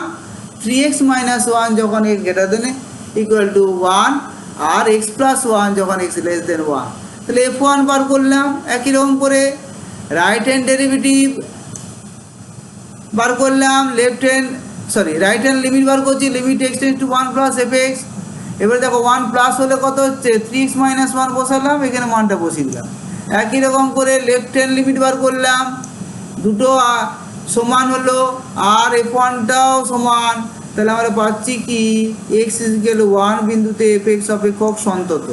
3x মাইনাস 1 যখন x greater than equal to 1, আর x প্লাস 1 যখন x লেস দেন 1। তাহলে f1 বার করলাম, একই রকম করে রাইট হ্যান্ড ডেরিভেটিভ বার করলাম, রাইট হ্যান্ড লিমিট বার করছি, limit x tense to 1 plus FX. এবারে দেখো 1 প্লাস হলে কত হচ্ছে, 3x মাইনাস 1 বসালাম, এখানে মানটা বসিয়ে দিলাম। একই রকম করে লেফট হ্যান্ড লিমিট বার করলাম, দুটো সমান হলো, আর f1টাও সমান, তাহলে আমরা পাচ্ছি কি এক্স ইকুয়াল টু 1 বিন্দুতে এফএক্স অপেক্ষক সন্তত।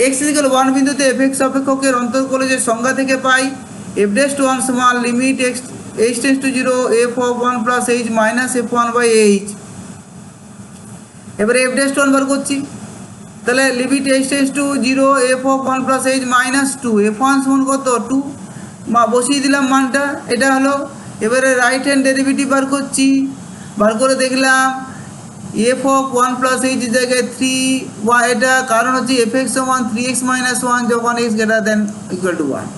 এক্স ইকুয়াল টু 1 বিন্দুতে এফএক্স অপেক্ষকের অন্তর্কলজের সংজ্ঞা থেকে পাই এফ ড্যাশ টু 1 সমান limit x h tends to 0 f of 1 plus h minus f1 by h. এবারে এফ ড্যাশ টু 1 বার করছি, তাহলে limit h tends to 0 f of 1 plus h minus 2, f1 সমান কত 2, বসিয়ে দিলাম মানটা, এটা হলো। এবারে রাইট হ্যান্ড ডেরিভেটিভ বার করছি, বার করে দেখলাম এফ অফ 1 প্লাস এইচ জায়গায় 3, এটা কারণ হচ্ছে এফএক্স সমান 3x মাইনাস 1 যখন x greater than equal to 1,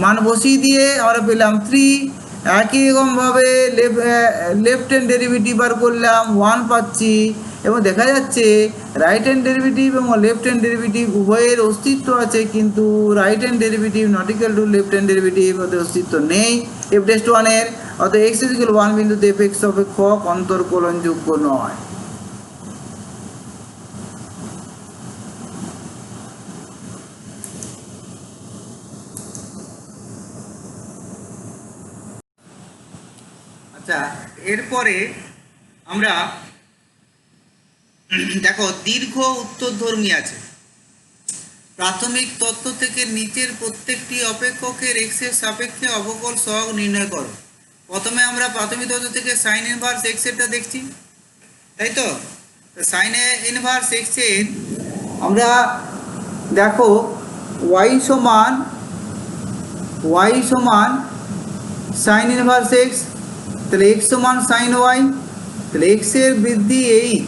মান বসিয়ে দিয়ে আমরা পেলাম 3। একই রকমভাবে লেফট হ্যান্ড ডেরিভেটিভ বার করলাম 1 পাচ্ছি, এবং দেখা যাচ্ছে রাইট হ্যান্ড ডেরিভেটিভ এবং লেফট হ্যান্ড ডেরিভেটিভ উভয়ের অস্তিত্ব আছে, কিন্তু right hand derivative not equal to left hand derivative, ওদের অস্তিত্ব নেই এফ ড্যাশ ওয়ান এর। অর্থাৎ এক্স ইজ ইকুয়াল 1 বিন্দুতে এফ এক্স অপেক্ষক অন্তর্কলনযোগ্য নয়। আচ্ছা, এরপরে আমরা দেখো দীর্ঘ উত্তরধর্মী আছে। প্রাথমিক তত্ত্ব থেকে নিচের প্রত্যেকটি অপেক্ষকের এক্সের সাপেক্ষে অবকল সহগ নির্ণয় করো। প্রথমে আমরা প্রাথমিক তত্ত্ব থেকে সাইন ইনভার্স এক্সেরটা দেখছি, তাই তো। সাইন ইনভার্স এক্সের আমরা দেখো ওয়াই সমান সাইন ইনভার্স এক্স, তাহলে এক্স সমান সাইন ওয়াই, তাহলে এক্সের বৃদ্ধি এইচ,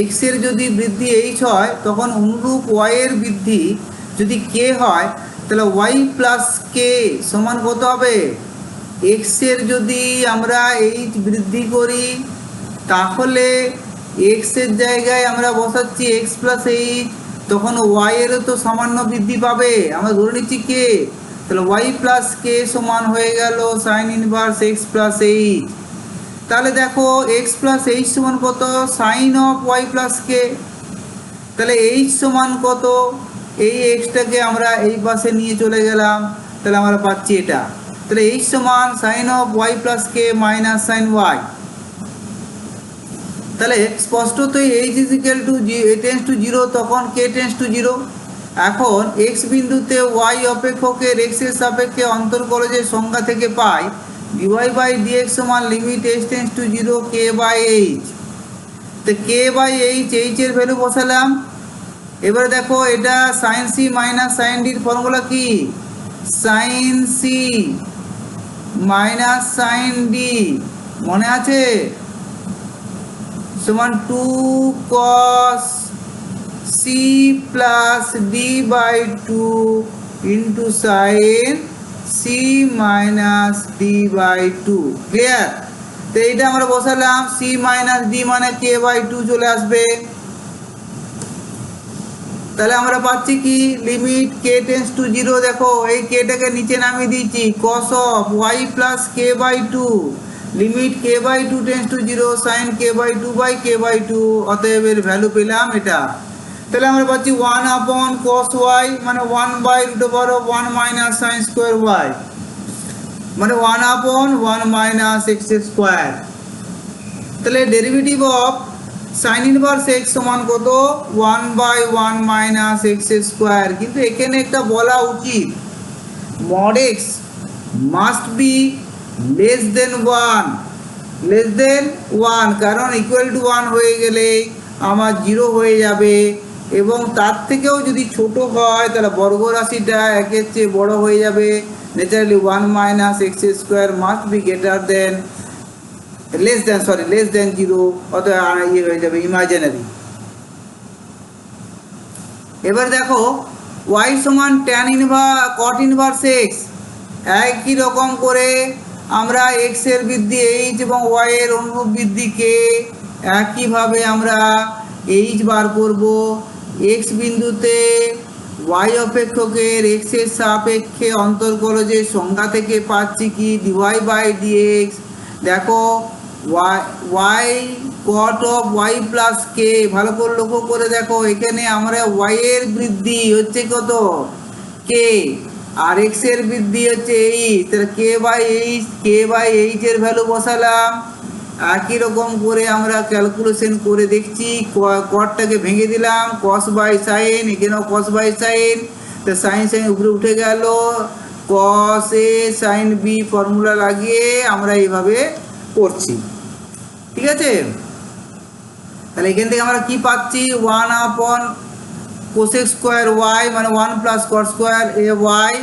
এক্সের যদি বৃদ্ধি এইচ হয় তখন অনুরূপ ওয়াইয়ের বৃদ্ধি যদি কে হয়, তাহলে ওয়াই প্লাস কে সমান কত হবে? এক্সের যদি আমরা এইচ বৃদ্ধি করি তাহলে এক্সের জায়গায় আমরা বসাচ্ছি এক্স প্লাস এইচ, তখন ওয়াইয়েরও তো সামান্য বৃদ্ধি পাবে, আমরা ধরে নিচ্ছি কে, তাহলে ওয়াই প্লাস কে সমান হয়ে গেল sign inverse x plus h. তাহলে দেখো এক্স প্লাস এইচ সমান কত? সাইন অফ ওয়াই প্লাস কে। তাহলে এইচ সমান কত? এই এক্সটাকে আমরা এই পাশে নিয়ে চলে গেলাম, তাহলে আমরা পাচ্ছি এটা। তাহলে এইচ সমান sine of y plus k minus sine y. তাহলে স্পষ্টতই h is equal to tends to zero, তখন কে টেন্স টু জিরো। এখন এক্স বিন্দুতে ওয়াই অপেক্ষকের এক্সের সাপেক্ষে অন্তর্কলজের সংজ্ঞা থেকে পাই ডিওয়াই বাই ডিএক্স সমান limit h tends to zero k by h. তো কে বাই এইচ, এইচের ভ্যালু বসালাম। এবারে দেখো এটা সাইন সি মাইনাস সাইন ডির ফর্মুলা কি? Sine c minus sine D মনে আছে? সমান 2 cos c plus d by 2 into sine c minus d by 2। Clear? তো এইটা আমরা বসালাম, সি মাইনাস ডি মানে কে বাই 2 চলে আসবে। তাহলে আমরা পাচ্ছি কি limit k tends to zero, দেখো এই কেটাকে নিচে নামিয়ে দিয়েছি, cos of y plus k by 2 limit k by 2 tends to zero sine k by 2 by k by 2। অতএব এর ভ্যালু পেলাম এটা। তাহলে আমরা পাচ্ছি 1 আপন cos ওয়াই মানে 1 by root over of 1 minus sine square y মানে 1 আপন 1 মাইনাস এক্স স্কোয়ার। তাহলে derivative of sine inverse x সমান কত? 1 বাই 1 মাইনাস এক্স স্কোয়ার। কিন্তু এখানে একটা বলা উচিত, mod x must be less than 1, কারণ ইকুয়াল টু 1 হয়ে গেলে আমার 0 হয়ে যাবে, এবং তার থেকেও যদি ছোট হয় তাহলে বর্গ রাশিটা একের চেয়ে বড় হয়ে যাবে। Naturally 1 minus x square must be greater than less than 0, অতএব ইয়ে হয়ে যাবে ইমাজিনারি। এবার দেখো y সমান ট্যান কট ইনভার্স এক্স, একই রকম করে আমরা x এর বৃদ্ধি h এবং y এর অনুরূপ বৃদ্ধিকে একইভাবে আমরা h বার করব। x বিন্দুতে y অপেক্ষকের x এর সাপেক্ষে অন্তর্কলজের সংজ্ঞা থেকে পাচ্ছি কি dy বাই dx। দেখো y cot of y plus k, ভালো করে লক্ষ্য করে দেখো এখানে আমরা y এর বৃদ্ধি হচ্ছে কত? কে, আর x এর বৃদ্ধি হচ্ছে এইচ। তাহলে কে বাই এইচ এর ভ্যালু বসালাম। একই রকম করে আমরা ক্যালকুলেশন করে দেখছি, কটটাকে ভেঙে দিলাম, কস বাই সাইন, এখানেও কস বাই সাইন, তো সাইন উপরে উঠে গেল, কস এ সাইন বি ফর্মুলা লাগিয়ে আমরা এইভাবে করছি। ঠিক আছে? তাহলে এখান থেকে আমরা কি পাচ্ছি? 1 আপন কোসেক স্কোয়ার ওয়াই মানে 1 plus cot square A Y,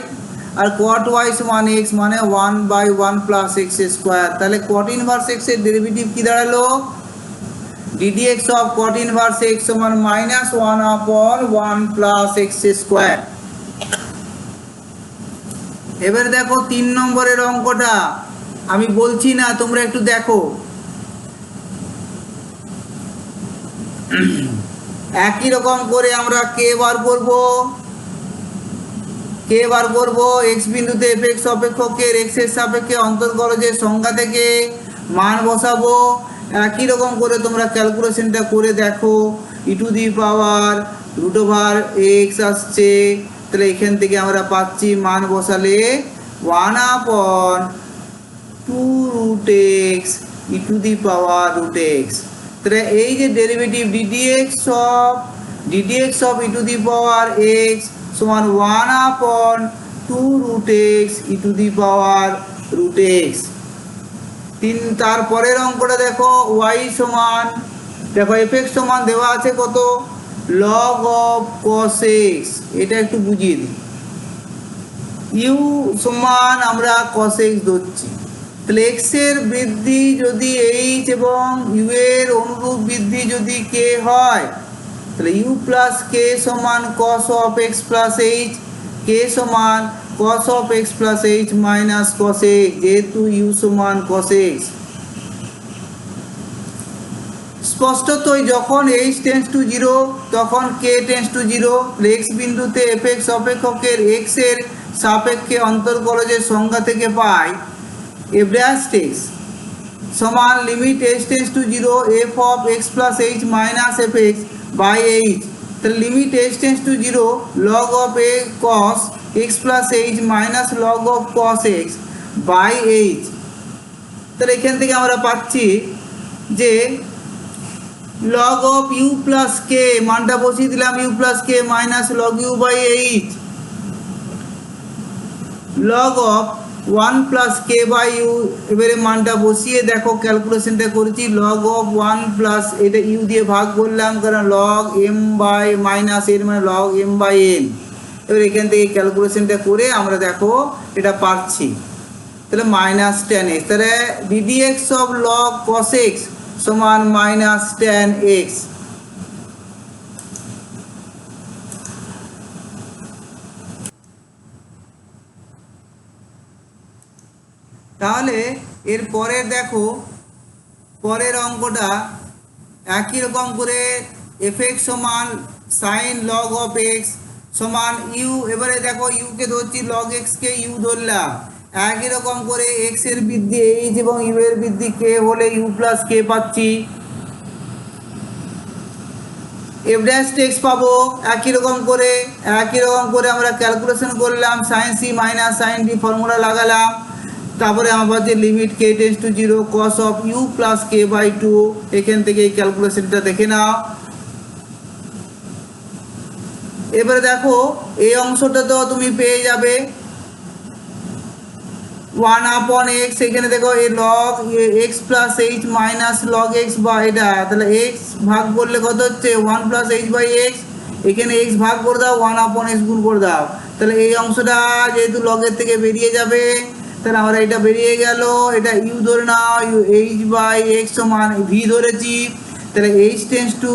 R caught Y সমান এক্স মানে 1 বাই 1 প্লাস এক্স স্কোয়ার। তাহলে কট ইনভার্স এক্স এর ডেরিভেটিভ কি দাঁড়ালো? Ddx of caught inverse x সমান minus 1 upon 1 plus x square. এবার দেখো 3 নম্বরের অঙ্কটা, আমি বলছি না, তোমরা একটু দেখো। একই রকম করে আমরা কে বার করব, কে বার করব এক্স বিন্দুতে এফ এক্স অপেক্ষকের এক্স এর সাপেক্ষে অন্তর্গলজের সংখ্যা থেকে মান বসাবো। একই রকম করে তোমরা ক্যালকুলেশনটা করে দেখো। E to the power root over x আসছে, তাহলে এখান থেকে আমরা পাচ্ছি মান বসালে 1/2 root x e to the power root x. তাহলে এই যে derivative d d x of e to the power x সমান 1/2 root x e to the power root x. তারপরের অঙ্কটা দেখো, ওয়াই সমান, দেখো এফ এক্স সমান দেওয়া আছে কত, লগ অফ কস এক্স। এটা একটু বুঝিয়ে দিই। ইউ সমান আমরা কস এক্স ধরছি, তাহলে এক্স এর বৃদ্ধি যদি এইচ এবং ইউ এর অনুরূপ বৃদ্ধি যদি কে হয়, তাহলে ইউ প্লাস কে সমান cos of x plus h, k সমান cos of x plus h minus cos x, যেহেতু ইউ সমান কস এক্স। স্পষ্টতই যখন এইচ টেন্স টু জিরো তখন k tends to zero, x বিন্দুতে এফ এক্স অপেক্ষকের x এর সাপেক্ষে অন্তর্গলজের সংখ্যা থেকে পাই এফ ড্যাশ এক্স সমান limit h tends to zero f of x plus h minus f x by h. তাহলে limit h tends to zero log of a cos x plus h minus log of cos x by h. তাহলে এখান থেকে আমরা পাচ্ছি যে log of u plus কে, মানটা বসিয়ে দিলাম u plus k minus log u by h, log of 1 plus k by u. এবারে মানটা বসিয়ে দেখো ক্যালকুলেশনটা করেছি, লগ অফ 1 প্লাস এটা ইউ দিয়ে ভাগ করলাম, কারণ লগ এম বাই মাইনাস এর মানে লগ এম বাই এন। এবার এখান থেকে ক্যালকুলেশনটা করে আমরা দেখো এটা পাচ্ছি, তাহলে মাইনাস টেন এক্স। তাহলে d d x of log cos x সমান মাইনাস টেন এক্স। তাহলে এর পরের দেখো, পরের অঙ্কটা একই রকম করে এফ এক্স সমান সাইন লগ অফ এক্স সমান ইউ। এবারে দেখো ইউকে ধরছি, লগ এক্সকে ইউ ধরলাম। একই রকম করে এক্স এর বৃদ্ধি এইচ এবং ইউ এর বৃদ্ধি কে হলে ইউ প্লাস কে পাচ্ছি, এফ ড্যাশ এক্স পাবো। একই রকম করে আমরা ক্যালকুলেশন করলাম, sine c minus sine d formula লাগালাম। তারপরে আমার যে limit k tends to zero cos of u plus k by two. এখান থেকে এই ক্যালকুলেশনটা দেখে নাও। এবারে দেখো এই অংশটা তো তুমি পেয়ে যাবে 1/x। এখানে দেখো এই log x plus h minus log x বা এটা, তাহলে এক্স ভাগ করলে কত হচ্ছে 1 প্লাস এইচ বাই এক্স। এখানে এক্স ভাগ করে দাও, 1/x গুণ করে দাও, তাহলে এই অংশটা যেহেতু লগের থেকে বেরিয়ে যাবে, তাহলে আমরা এটা বেরিয়ে গেল। এটা ইউ ধরে নাও, ইউ এইচ বাই এক্স সমান ভি ধরেছি। তাহলে এইচ টেন্স টু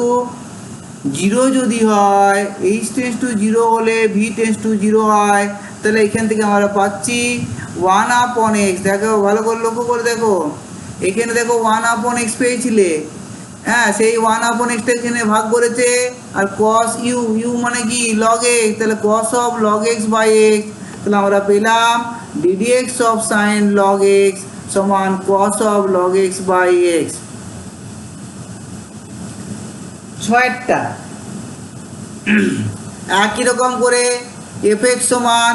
জিরো যদি হয়, এইচ টেন্স টু জিরো হলে ভি টেন্স টু জিরো হয়, তাহলে এখান থেকে আমরা পাচ্ছি 1/x। দেখো ভালো করে লক্ষ্য করে দেখো, এখানে দেখো 1/x পেয়েছিলে, হ্যাঁ সেই 1/xটা এখানে ভাগ করেছে। আর cos ইউ, ইউ মানে কি লগ এক্স, তাহলে cos of log x by x. তাহলে আমরা পেলাম d dx of sine log x সমান cos of log x by x. ছয়টা একই রকম করে এফ এক্স সমান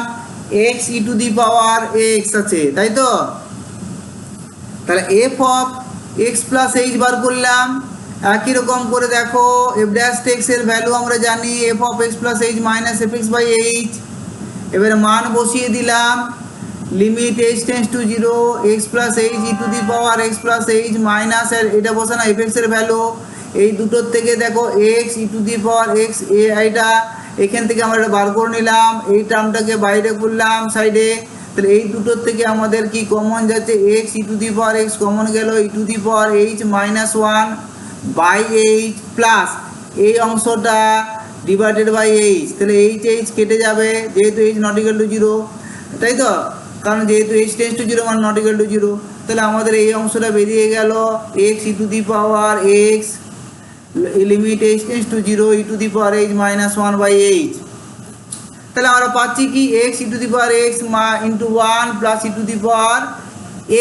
x e to the power x আছে, তাই তো? তাহলে f of x plus h বার করলাম। একই রকম করে দেখো এফ ড্যাশ এক্স এর ভ্যালু আমরা জানি f of x plus h minus f x by h. এবারে মান বসিয়ে দিলাম, limit h tends to zero x plus h e to the power x plus h minus এর এটা বসানো এফ এক্স এর ভ্যালু। এই দুটোর থেকে দেখো x e to the power x এইটা এখান থেকে আমরা এটা বার করে নিলাম, এই টার্মটাকে বাইরে করলাম সাইডে। তাহলে এই দুটোর থেকে আমাদের কি কমন যাচ্ছে, x e to the power x common গেল, e to the power h minus 1 by h plus এই অংশটা ডিভাইডেড বাই এইচ। তাহলে এইচ এইচ কেটে যাবে, যেহেতু h not equal to zero, তাই তো? কারণ যেহেতু এইচ টেন্স টু জিরো মানে নট ইকুয়াল টু জিরো। তাহলে আমাদের এই অংশটা বেরিয়ে গেল x e to the power x limit h tends to zero e to the power h minus one by h. তাহলে আমরা পাচ্ছি কি x e to the power x into one plus e to the power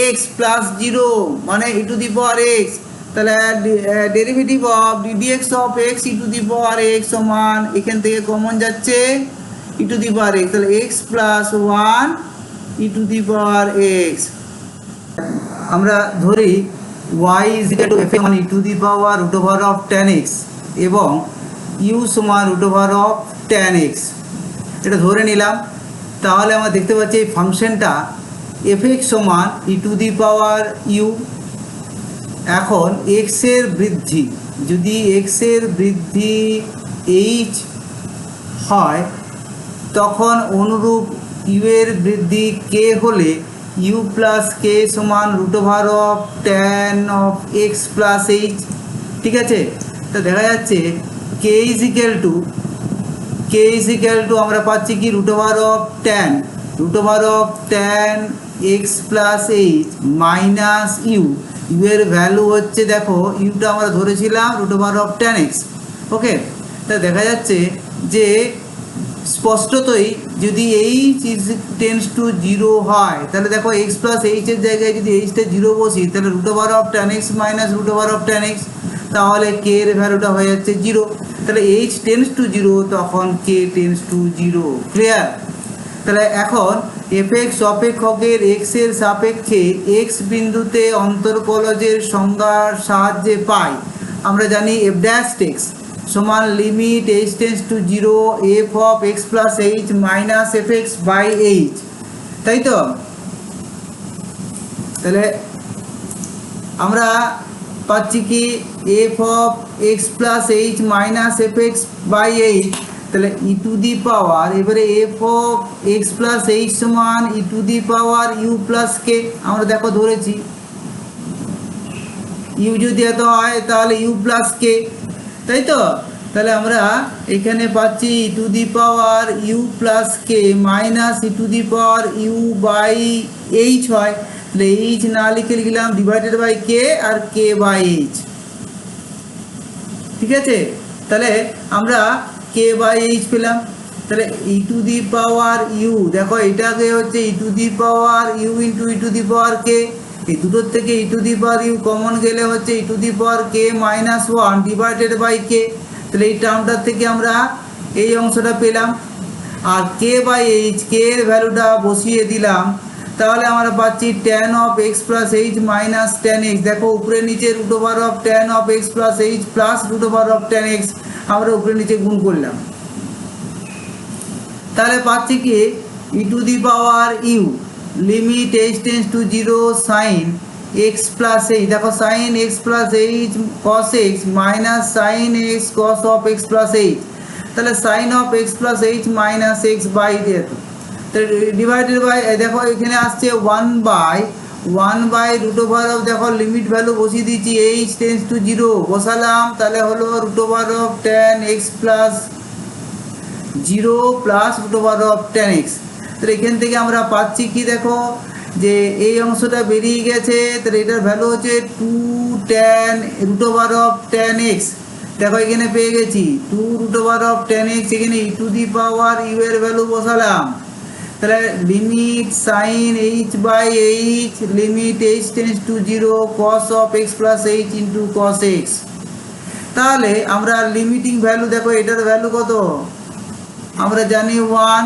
x plus zero মানে e to the power x. তাহলে derivative of d d x of x e to the power x সমান এখান থেকে common যাচ্ছে e to the power x, তাহলে x plus one e to the power x. আমরা ধরি y is equal to F সমান e to the power root over of tan x এবং u সমান root over of tan x, এটা ধরে নিলাম। তাহলে আমরা দেখতে পাচ্ছি এই ফাংশনটা এফ এক্স সমান e to the power you. এখন এক্সের বৃদ্ধি, যদি এক্সের বৃদ্ধি এইচ হয় তখন অনুরূপ ইউ এর বৃদ্ধি কে হলে ইউ প্লাস কে সমান root over of tan of x plus h. ঠিক আছে, তো দেখা যাচ্ছে কে ইজ ইকুয়াল টু আমরা পাচ্ছি কি root over of tan x plus h minus u. U এর ভ্যালু হচ্ছে, দেখো ইউটা আমরা ধরেছিলাম root over of tan x. Okay, তা দেখা যাচ্ছে যে স্পষ্টতই যদি h is tends to zero হয় তাহলে দেখো এক্স প্লাস এইচের জায়গায় যদি এইচটা জিরো বসি তাহলে root over of tan x minus root over of tan x, তাহলে কে এর ভ্যালুটা হয়ে যাচ্ছে জিরো। তাহলে এইচ টেন্ডস টু জিরো তখন কে টেন্ডস টু জিরো। ক্লিয়ার? তাহলে এখন এফ এক্স অপেক্ষকের এক্স এর সাপেক্ষে এক্স বিন্দুতে অন্তর্কলজের সংজ্ঞার সাহায্যে পাই। আমরা জানি এফ ড্যাশ এক্স সমান limit h tends to zero f of x plus h minus f x by h, তাই তো? তাহলে আমরা পাচ্ছি কি f of x plus h minus f x by h, তাহলে ই টু দি পাওয়ার এবারে f of x plus h সমান e to the power u plus k. আমরা দেখো ধরেছি ইউ যদি এত হয় তাহলে ইউ প্লাস কে, তাই তো? তাহলে আমরা এখানে পাচ্ছি e to the power u plus k minus e to the power u by h হয়। তাহলে এইচ না লিখে লিখলাম ডিভাইডেড বাই কে আর কে বাই এইচ। ঠিক আছে, তাহলে আমরা কে বাই এইচ পেলাম। তাহলে e to the power you, দেখো এটাকে হচ্ছে e to the power u into e to the power k, এই দুটোর থেকে e to the power u common গেলে হচ্ছে e to the power k minus one divided by k. তাহলে এই টার্মটার থেকে আমরা এই অংশটা পেলাম আর কে বাই এইচ, কে এর ভ্যালুটা বসিয়ে দিলাম। তাহলে আমরা পাচ্ছি tan of x plus h minus tan x. দেখো উপরে নিচে root over of tan of x plus h plus root over of tan x আমরা উপরে নিচে গুণ করলাম। তাহলে পাচ্ছি কি e to the power u limit h tends to zero sine x plus h, দেখো sine x plus h cos x minus sine x cos of x plus h. তাহলে sine of x plus h minus x by যেহেতু divided by, দেখো এখানে আসছে one by root over of, দেখো limit value বসিয়ে দিচ্ছি h tends to zero বসালাম, তাহলে হলো root over of tan x plus zero plus root over of tan x. তাহলে এখান থেকে আমরা পাচ্ছি কি, দেখো যে এই অংশটা বেরিয়ে গেছে, তাহলে এটার ভ্যালু হচ্ছে two tan root over of tan x. দেখো এখানে পেয়ে গেছি two root over of tan x, এখানে e to the power u এর ভ্যালু বসালাম। তাহলে limit sine h by h limit h tends to zero cos of x plus h into cos x. তাহলে আমরা লিমিটিং ভ্যালু, দেখো এটার value কত আমরা জানি ওয়ান,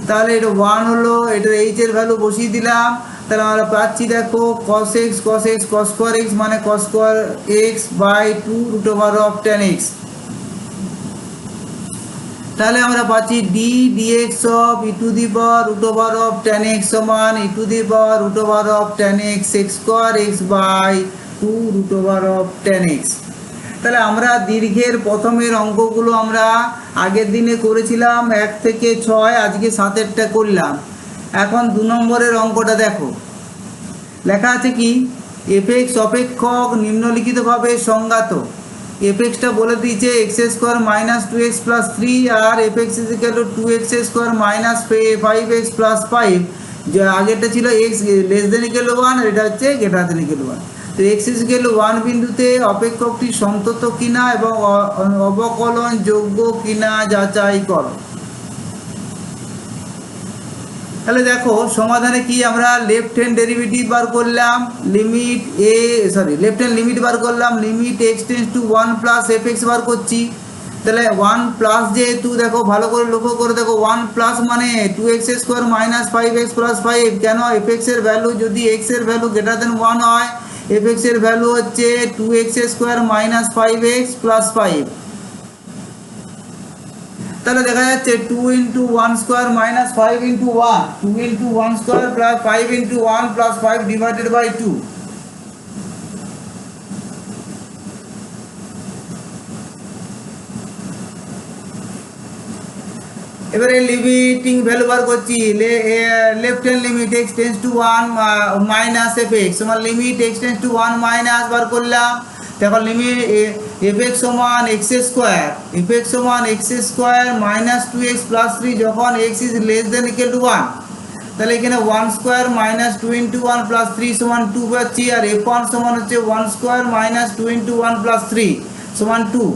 তাহলে এটা ওয়ান হলো, এটার এইচ এর ভ্যালু বসিয়ে দিলাম। তাহলে আমরা পাচ্ছি দেখো cos x cos square x মানে cos square x by two root over of tan x. তাহলে আমরা পাচ্ছি d dx of e to the power root over of tan x সমান e to the power root over of tan x x square x by two root over of tan x. তাহলে আমরা দীর্ঘের প্রথমের অঙ্কগুলো আমরা আগের দিনে করেছিলাম 1 থেকে 6, আজকে 7এরটা করলাম। এখন 2 নম্বরের অঙ্কটা দেখো, লেখা আছে কি এফ এক্স অপেক্ষক নিম্নলিখিতভাবে সংজ্ঞাত। এফ এক্সটা বলে দিয়েছে x square minus two x plus three আর f x is equal to two x square minus 5x plus 5 যে আগেরটা ছিল x less than equal to 1, আর এটা হচ্ছে গ্রেটার দেন ইকুয়াল টু 1। তো এক্স ইজ ইকুয়াল টু 1 বিন্দুতে অপেক্ষকটি সন্তত কিনা এবং অবকলনযোগ্য কিনা যাচাই করো। তাহলে দেখো সমাধানে কি আমরা লেফট হ্যান্ড ডেরিভেটিভ বার করলাম, লিমিট লেফট হ্যান্ড লিমিট বার করলাম, limit x tends to 1 plus f x বার করছি। তাহলে 1 প্লাস যেহেতু দেখো ভালো করে লক্ষ্য করে দেখো 1 প্লাস মানে 2x square minus 5x plus 5, কেন এফ এক্স এর ভ্যালু যদি এক্স এর ভ্যালু গ্রেটার দেন 1 হয়, এফ এক্স এর ভ্যালু হচ্ছে 2x square minus 5x plus 5। তাহলে দেখা যাচ্ছে 2 into 1 square minus 5 into 1, 2 into 1 square plus 5 into 1 plus 5 divided by 2। এবারে লিমিটিং ভ্যালু বার করছি, left hand limit x tends to 1 minus f x সমান limit x tends to 1 minus বার করলাম। দেখো লিমিট এফ এক্স সমান এক্স স্কোয়ার, এফ এক্স সমান x square minus 2x plus 3 যখন x is less than equal to 1। তাহলে এখানে 1 square minus 2 into 1 plus 3 সমান 2 পাচ্ছি, আর f1 সমান হচ্ছে 1 স্কোয়ার মাইনাস 2 ইন্টু 1 প্লাস 3 সমান 2।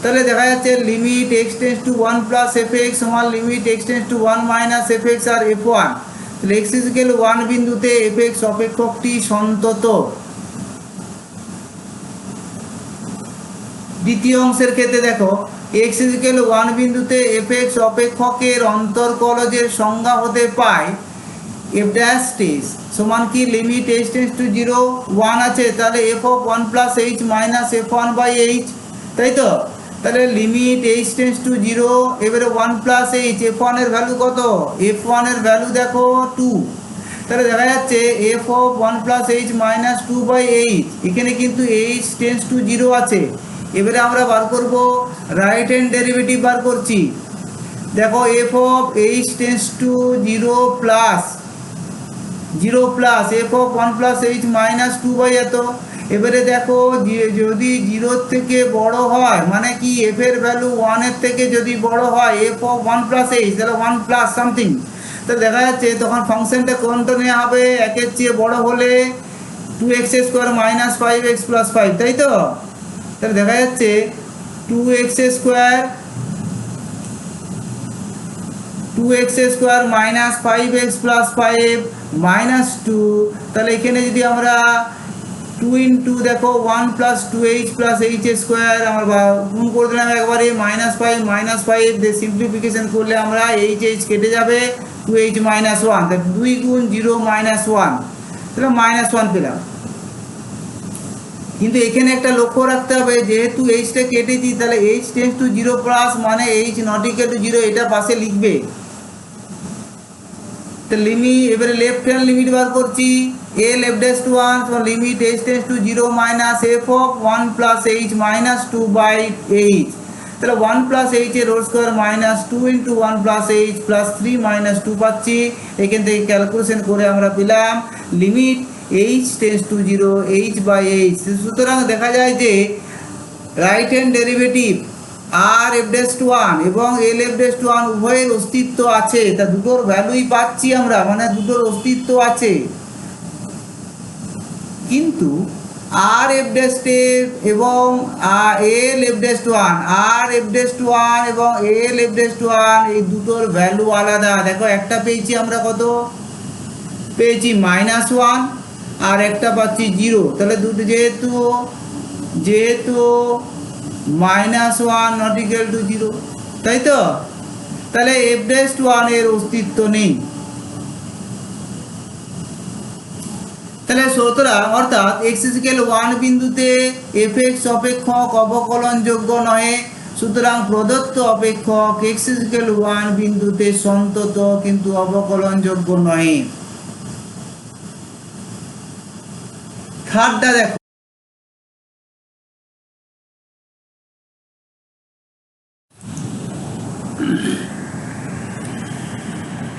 তাহলে দেখা যাচ্ছে limit x tends to 1 plus f x সমান limit x tends to 1 minus f x আর f1। তাহলে এক্স ইজ ইকুয়াল 1 বিন্দুতে এফ এক্স অপেক্ষকটি সন্তত। দ্বিতীয় অংশের ক্ষেত্রে দেখো এক্স ইজ ইকুয়াল 1 বিন্দুতে এফ এক্স অপেক্ষকের অন্তর্কলজের সংজ্ঞা হতে পায় এফ ড্যাশ টেস সমান কি লিমিট এইচ টেন্ডস টু 0 1 আছে, তাহলে f of 1 plus h minus f 1 by h, তাই তো। তাহলে লিমিট এইচ টেন্ডস টু 0, এবারে 1 প্লাস এইচ, এফ 1 এর ভ্যালু কত, এফ 1 এর ভ্যালু দেখো 2। তাহলে দেখা যাচ্ছে f of 1 plus h minus 2 by h, এখানে কিন্তু এইচ টেন্ডস টু 0 আছে। এবারে আমরা বার করব রাইট হ্যান্ড ডেরিভেটিভ বার করছি। দেখো f of h tends to 0 plus f of 1 plus h minus 2 by এত। এবারে দেখো যদি 0 থেকে বড় হয় মানে কি এফ এর ভ্যালু 1 এর থেকে যদি বড় হয় এফ অফ 1 প্লাস এইচ, তাহলে 1 প্লাস সামথিং, তাহলে দেখা যাচ্ছে তখন ফাংশনটা কোনটা নেওয়া হবে, একের চেয়ে বড় হলে 2x square minus 5x plus 5, তাই তো। তাহলে দেখা যাচ্ছে 2x square minus 5x plus 5 minus 2। তাহলে এখানে যদি আমরা 2 ইন্টু দেখো 1 plus 2h plus h square আমরা গুণ করে দিলাম একবারে মাইনাস 5 দিয়ে সিম্পলিফিকেশন করলে আমরা এইচ কেটে যাবে 2h মাইনাস 1, তাহলে 2 গুণ 0 মাইনাস 1, তাহলে মাইনাস 1 পেলাম। কিন্তু এখানে একটা লক্ষ্য রাখতে হবে, যেহেতু এইচটা কেটেছি তাহলে এইচ টেন্ডস টু 0 প্লাস মানে এইচ নট ইকুয়াল টু 0 এটা পাশে লিখবে। তো লিমিট এবারে লেফট হ্যান্ড লিমিট বার করছি, এ লেফট ড্যাশ টু 1 তো limit h tends to 0 minus f of 1 plus h minus 2 by h. তাহলে 1 প্লাস এইচ এর whole square minus 2 into 1 plus h plus 3 minus 2 পাচ্ছি। এখান থেকে ক্যালকুলেশন করে আমরা পেলাম limit h tends to 0 h by h. সুতরাং দেখা যায় যে রাইট হ্যান্ড ডেরিভেটিভ আর এফ ড্যাশ টু 1 এবং এল এফ ড্যাশ টু 1 উভয়ের অস্তিত্ব আছে, তা দুটোর ভ্যালুই পাচ্ছি আমরা, মানে দুটোর অস্তিত্ব আছে। কিন্তু আর এফ ড্যাশ এবং এল এফ ড্যাশ টু 1, আর এফ ড্যাশ টু 1 এবং এল এফ ড্যাশ টু 1 এই দুটোর ভ্যালু আলাদা। দেখো একটা পেয়েছি আমরা কত পেয়েছি -1 আর একটা পাচ্ছি 0, তাহলে দুটো যেহেতু -1 নট ইকুয়াল টু 0, তাই তো। তাহলে এফ ড্যাশ টু 1 এর অস্তিত্ব নেই। তাহলে সুতরাং অর্থাৎ এক্স ইকুয়াল 1 বিন্দুতে এফ এক্স অপেক্ষক অবকলনযোগ্য নয়। সুতরাং প্রদত্ত অপেক্ষক এক্স ইকুয়াল 1 বিন্দুতে সন্তত কিন্তু অবকলনযোগ্য নয়। থার্ডটা দেখো,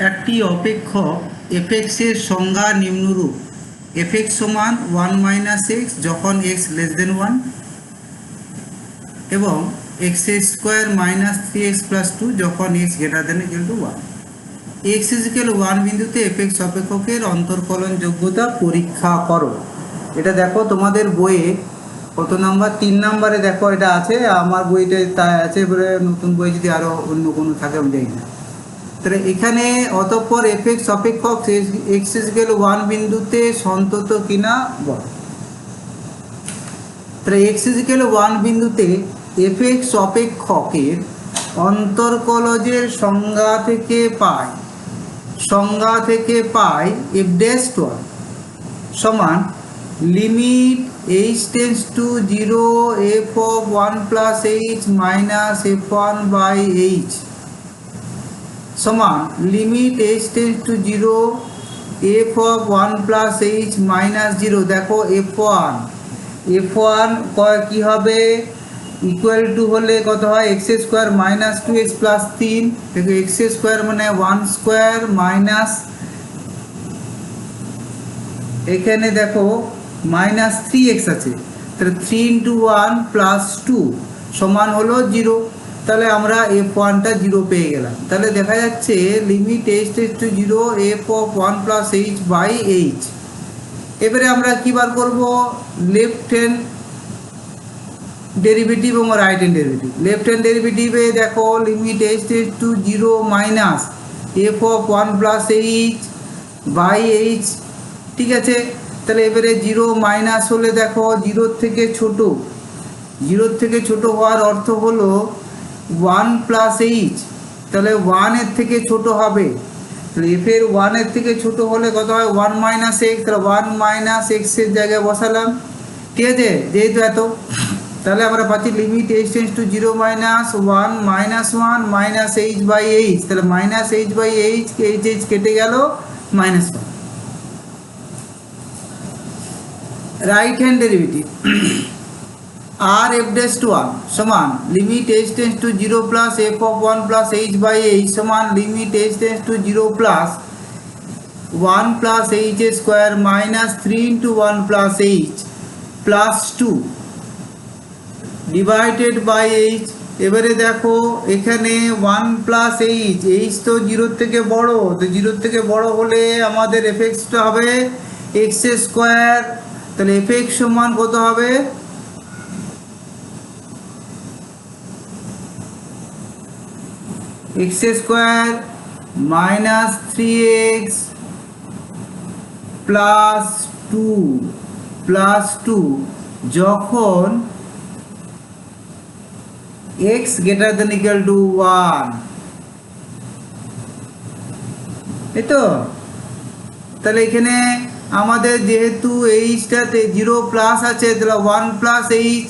একটি অপেক্ষক এফ এক্স এর সংজ্ঞা নিম্নরূপ: এফ এক্স সমান 1 মাইনাস এক্স যখন এক্স লেস দেন 1 এবং x square minus 3x plus 2 যখন x greater than equal to 1। X is equal one বিন্দুতে এফ এক্স অপেক্ষকের অন্তর্কলন যোগ্যতা পরীক্ষা করো। এটা দেখো তোমাদের বইয়ে কত নাম্বার, 3 নাম্বারে দেখো এটা আছে, আমার বইটা তাই আছে, এবারে নতুন বই যদি আরও অন্য কোনো থাকে আমি জানি না। তাহলে এখানে অতঃপর এফ এক্স অপেক্ষক এক্স ইজিক্যাল ওয়ান বিন্দুতে সন্তত কিনা বল। তাহলে এক্স ইজিক্যাল ওয়ান বিন্দুতে এফ এক্স অপেক্ষকের অন্তর্কলজের সংজ্ঞা থেকে পাই এফ ড্যাশ ওয়ান সমান limit h tends to 0 f of 1 plus h minus f one by h সমান limit h tends to 0 f of 1 plus h minus 0। দেখো এফ ওয়ান কী হবে, ইকুয়াল টু হলে কত হয়, x square minus 2x plus 3। দেখো x square মানে 1 square minus, এখানে দেখো মাইনাস 3x আছে, তাহলে 3 ইন্টু 1 প্লাস 2 সমান হলো 0। তাহলে আমরা এফ ওয়ানটা 0 পেয়ে গেলাম। তাহলে দেখা যাচ্ছে limit h tends to 0 f of 1 plus h by h. এবারে আমরা কী বার করবো, লেফট হ্যান্ড ডেরিভেটিভ এবং right hand derivative. Left hand ডেরিভেটিভে দেখো limit h tends to 0 minus f of 1 plus h by h, ঠিক আছে। তাহলে এবারে 0 মাইনাস হলে দেখো 0 থেকে ছোট হওয়ার অর্থ হলো 1 প্লাস এইচ, তাহলে 1 এর থেকে ছোট হবে। তাহলে এফ এর 1 এর থেকে ছোট হলে কত হয়, 1 মাইনাস এক্স, তাহলে 1 মাইনাস এক্সের জায়গায় বসালাম, ঠিক আছে, যেহেতু এত। তাহলে আমরা পাচ্ছি limit h tends to 0 minus 1 minus 1 minus h by h, তাহলে minus h by h, h কেটে গেল, মাইনাস 1। রাইট হ্যান্ড ডেরিভেটিভ আর এফ ড্যাশ টু 1 সমান limit h tends to 0 plus f of 1 plus h by h সমান limit h tends to 0 plus 1 plus h square minus 3 into 1 plus h plus 2 divided by h. এবারে দেখো এখানে 1 plus H, H তো 0 থেকে বড়, তো 0 থেকে বড় হলে আমাদের এফ এক্সটা হবে এক্স স্কোয়ার। তাহলে এফ এক্স সমান কত হবে, x square minus 3x plus two যখন x greater than equal to 1, এই তো। তাহলে এখানে আমাদের যেহেতু এইচটাতে 0 প্লাস আছে, তাহলে 1 plus H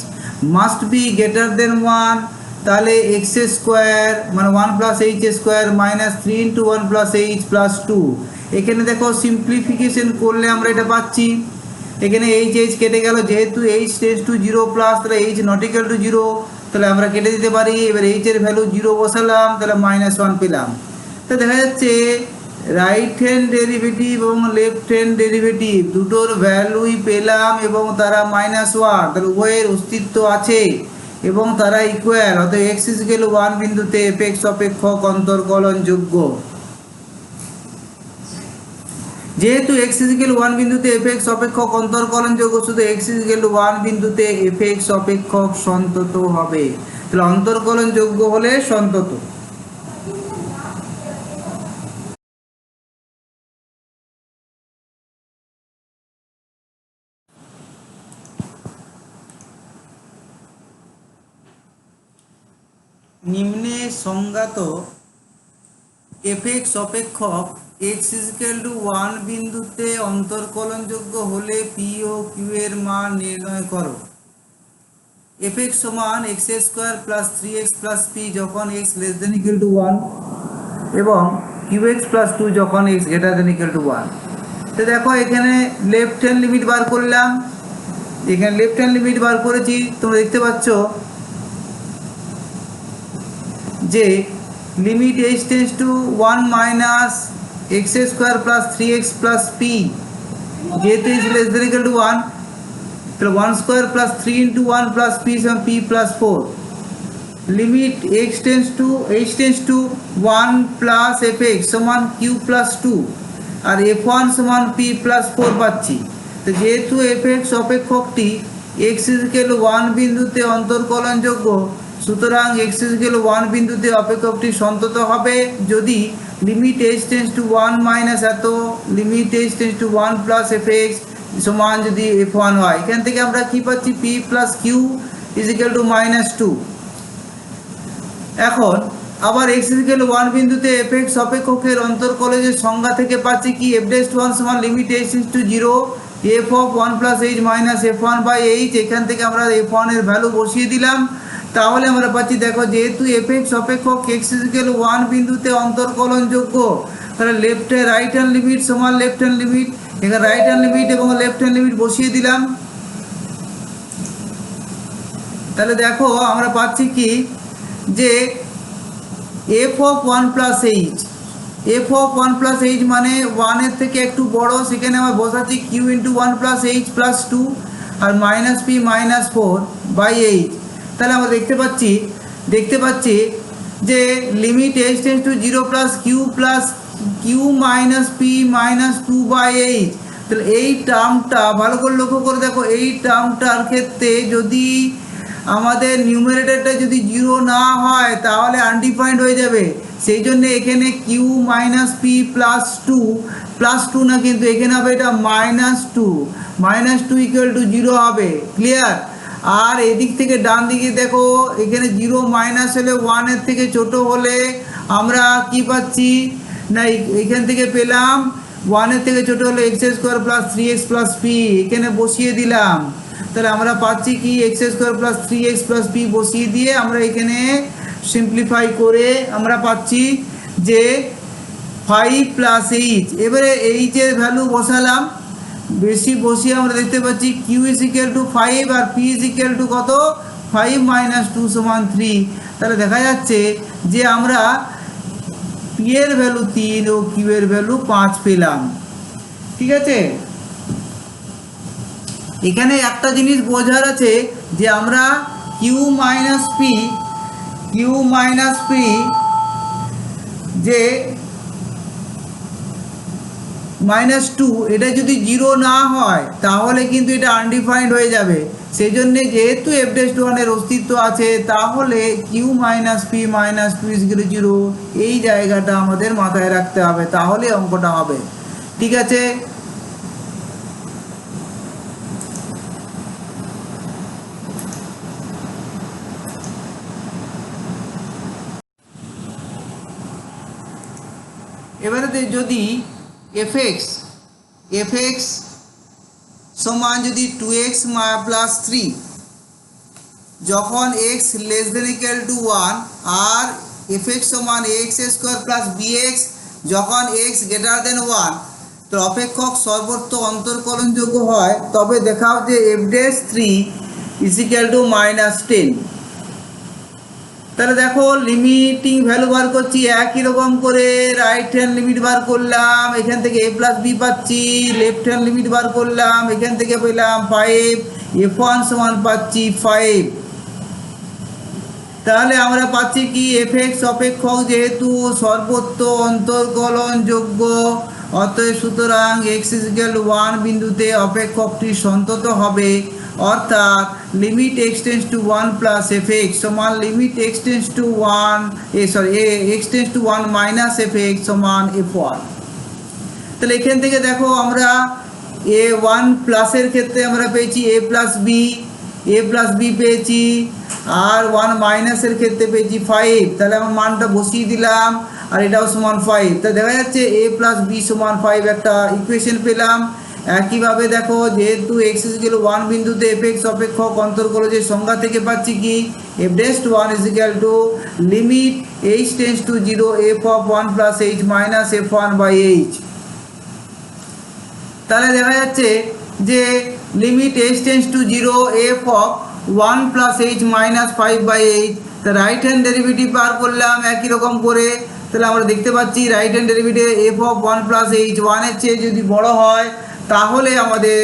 must be greater than 1, তাহলে এক্স স্কোয়ার মানে 1 plus h square minus 3 into 1 plus h plus 2। এখানে দেখো সিম্পলিফিকেশন করলে আমরা এটা পাচ্ছি, এখানে এইচ কেটে গেল, যেহেতু এইচ টেন্স টু 0 প্লাস, তাহলে এইচ নট ইকুয়াল টু 0, তাহলে আমরা কেটে দিতে পারি। এবার এইচের ভ্যালু 0 বসালাম, তাহলে মাইনাস 1 পেলাম। তো দেখা যাচ্ছে রাইট হ্যান্ড ডেরিভেটিভ এবং লেফট হ্যান্ড ডেরিভেটিভ দুটোর ভ্যালুই পেলাম এবং তারা -1, তাহলে উভয়ের অস্তিত্ব আছে এবং তারা ইকুয়াল। অর্থাৎ এক্স ইকুয়াল 1 বিন্দুতে এফ এক্স অপেক্ষক অন্তর্কলনযোগ্য। যেহেতু এক্স ইকুয়াল 1 বিন্দুতে এফ এক্স অপেক্ষক অন্তর্কলনযোগ্য, শুধু এক্স ইকুয়াল 1 বিন্দুতে এফ এক্স অপেক্ষক সন্তত হবে। তাহলে অন্তর্কলনযোগ্য হলে সন্তত। নিম্নে সংজ্ঞাত এফ এক্স অপেক্ষক এক্স ইকুয়াল টু 1 বিন্দুতে অন্তর্কলনযোগ্য হলে পি ও কিউ এর মান নির্ণয় করো। এফ এক্স সমান x square plus 3x plus p যখন x less than equal to 1 এবং কিউ এক্স প্লাস 2 যখন x greater than equal to 1। তো দেখো এখানে লেফট হ্যান্ড লিমিট বার করলাম, এখানে লেফট হ্যান্ড লিমিট বার করেছি, তোমরা দেখতে পাচ্ছ যে limit h tends to 1 minus x square plus 3x plus p, যেহেতু h less than equal to 1, তাহলে 1 square plus 3 into 1 plus p সমান p plus 4। Limit h tends to 1 plus f x সমান q plus 2 আর f1 সমান p plus 4 পাচ্ছি। তো যেহেতু f x অপেক্ষকটি এক্স ইকুয়াল 1 বিন্দুতে অন্তর্কলনযোগ্য, সুতরাং এক্স ইকুয়াল 1 বিন্দুতে অপেক্ষকটি সন্তত হবে যদি limit h tends to 1 minus এত limit h tends to 1 plus f x সমান যদি f1 হয়। এখান থেকে আমরা কি পাচ্ছি, p plus q is equal to -2। এখন আবার x ইকুয়াল 1 বিন্দুতে এফ এক্স অপেক্ষকের অন্তর্কলনের সংজ্ঞা থেকে পাচ্ছি কি f ড্যাশ 1 সমান limit h tends to 0 f of 1 plus h minus f1 by h। এখান থেকে আমরা f1 এর ভ্যালু বসিয়ে দিলাম। তাহলে আমরা পাচ্ছি, দেখো যেহেতু এফ এক্স অপেক্ষক x ইকুয়াল 1 বিন্দুতে অন্তর্কলনযোগ্য, তাহলে লেফট রাইট হ্যান্ড লিমিট সমান লেফট হ্যান্ড লিমিট, এখানে রাইট হ্যান্ড লিমিট এবং লেফট হ্যান্ড লিমিট বসিয়ে দিলাম। তাহলে দেখো আমরা পাচ্ছি কি যে f of 1 plus H, f of 1 plus H মানে 1 এর থেকে একটু বড়, সেখানে আমরা বসাচ্ছি q into 1 plus h plus 2 আর minus p minus 4 by h. তাহলে আমরা দেখতে পাচ্ছি যে লিমিট h tends to 0 plus q minus p minus 2 by h. তাহলে এই টার্মটা ভালো করে লক্ষ্য করে দেখো, এই টার্মটার ক্ষেত্রে যদি আমাদের নিউমারেটরটা যদি 0 না হয় তাহলে আনডিফাইন্ড হয়ে যাবে। সেই জন্য এখানে q minus p plus two না, কিন্তু এখানে হবে এটা -2 ইকুয়াল টু 0 হবে। ক্লিয়ার? আর এদিক থেকে ডান দিকে দেখো, এখানে 0 মাইনাস হলে 1 এর থেকে ছোট হলে আমরা কি পাচ্ছি না, এখান থেকে পেলাম 1 এর থেকে ছোট হলে x square plus 3x plus P, এখানে বসিয়ে দিলাম। তাহলে আমরা পাচ্ছি কি x square plus 3x plus P বসিয়ে দিয়ে আমরা এখানে সিম্পলিফাই করে আমরা পাচ্ছি যে 5 প্লাস এইচ। এবারে এইচের ভ্যালু বসালাম, বসিয়ে আমরা দেখতে পাচ্ছি কিউ ইজ ইকুয়াল টু 5 আর পি ইজ ইকুয়াল টু কত, 5 মাইনাস 2 সমান 3। তাহলে দেখা যাচ্ছে যে আমরা পি এর ভ্যালু 3 ও কিউ এর ভ্যালু 5 পেলাম। ঠিক আছে, এখানে একটা জিনিস বোঝার আছে যে আমরা কিউ মাইনাস পি যে -2 এটা যদি 0 না হয় তাহলে কিন্তু এটা আনডিফাইন্ড হয়ে যাবে। সেই জন্যে যেহেতু f ড্যাশ 1 এর অস্তিত্ব আছে, তাহলে q minus p minus 2 is equal to 0, এই জায়গাটা আমাদের মাথায় রাখতে হবে, তাহলে অঙ্কটা হবে। ঠিক আছে, এবারে যদি এফ এক্স সমান যদি 2x প্লাস 3 যখন x less than equal to 1 আর এফ এক্স সমান এক্স স্কোয়ার প্লাস বিএক্স যখন x গ্রেটার দেন 1, তো অপেক্ষক সর্বত্র অন্তর্কলনযোগ্য হয়, তবে দেখাও যে f dash 3 is equal two -10। তাহলে দেখো লিমিটিং ভ্যালু বার করছি একই রকম করে, রাইট হ্যান্ড লিমিট বার করলাম, এখান থেকে a প্লাস বি পাচ্ছি, লেফট হ্যান্ড লিমিট বার করলাম, এখান থেকে পেলাম 5, f1 সমান পাচ্ছি 5। তাহলে আমরা পাচ্ছি কি এফ এক্স অপেক্ষক যেহেতু সর্বত্র অন্তর্কলনযোগ্য, অতএব সুতরাং এক্স ইকুয়াল 1 বিন্দুতে অপেক্ষকটি সন্তত হবে, অর্থাৎ limit x tends to 1 plus f x সমান limit x tends to 1 minus f x সমান f1। তাহলে এখান থেকে দেখো আমরা a1 প্লাসের ক্ষেত্রে আমরা পেয়েছি a প্লাস বি পেয়েছি, আর 1 মাইনাসের ক্ষেত্রে পেয়েছি 5। তাহলে আমার মানটা বসিয়ে দিলাম আর এটাও সমান 5। তা দেখা যাচ্ছে a প্লাস বি সমান 5 একটা ইকুয়েশন পেলাম। একইভাবে দেখো যেহেতু এক্স ইকুয়াল 1 বিন্দুতে এফ এক্স অপেক্ষক অন্তর্কলনের সংজ্ঞা থেকে পাচ্ছি কি f dash 1 is equal to limit h tends to 0 f of 1 plus h minus f1 by h. তাহলে দেখা যাচ্ছে যে limit h tends to 0 f of 1 plus h minus 5 by h. তা রাইট হ্যান্ড ডেরিভেটিভ বার করলাম একই রকম করে। তাহলে আমরা দেখতে পাচ্ছি right hand derivative f of 1 plus h 1 এর চেয়ে যদি বড় হয় তাহলে আমাদের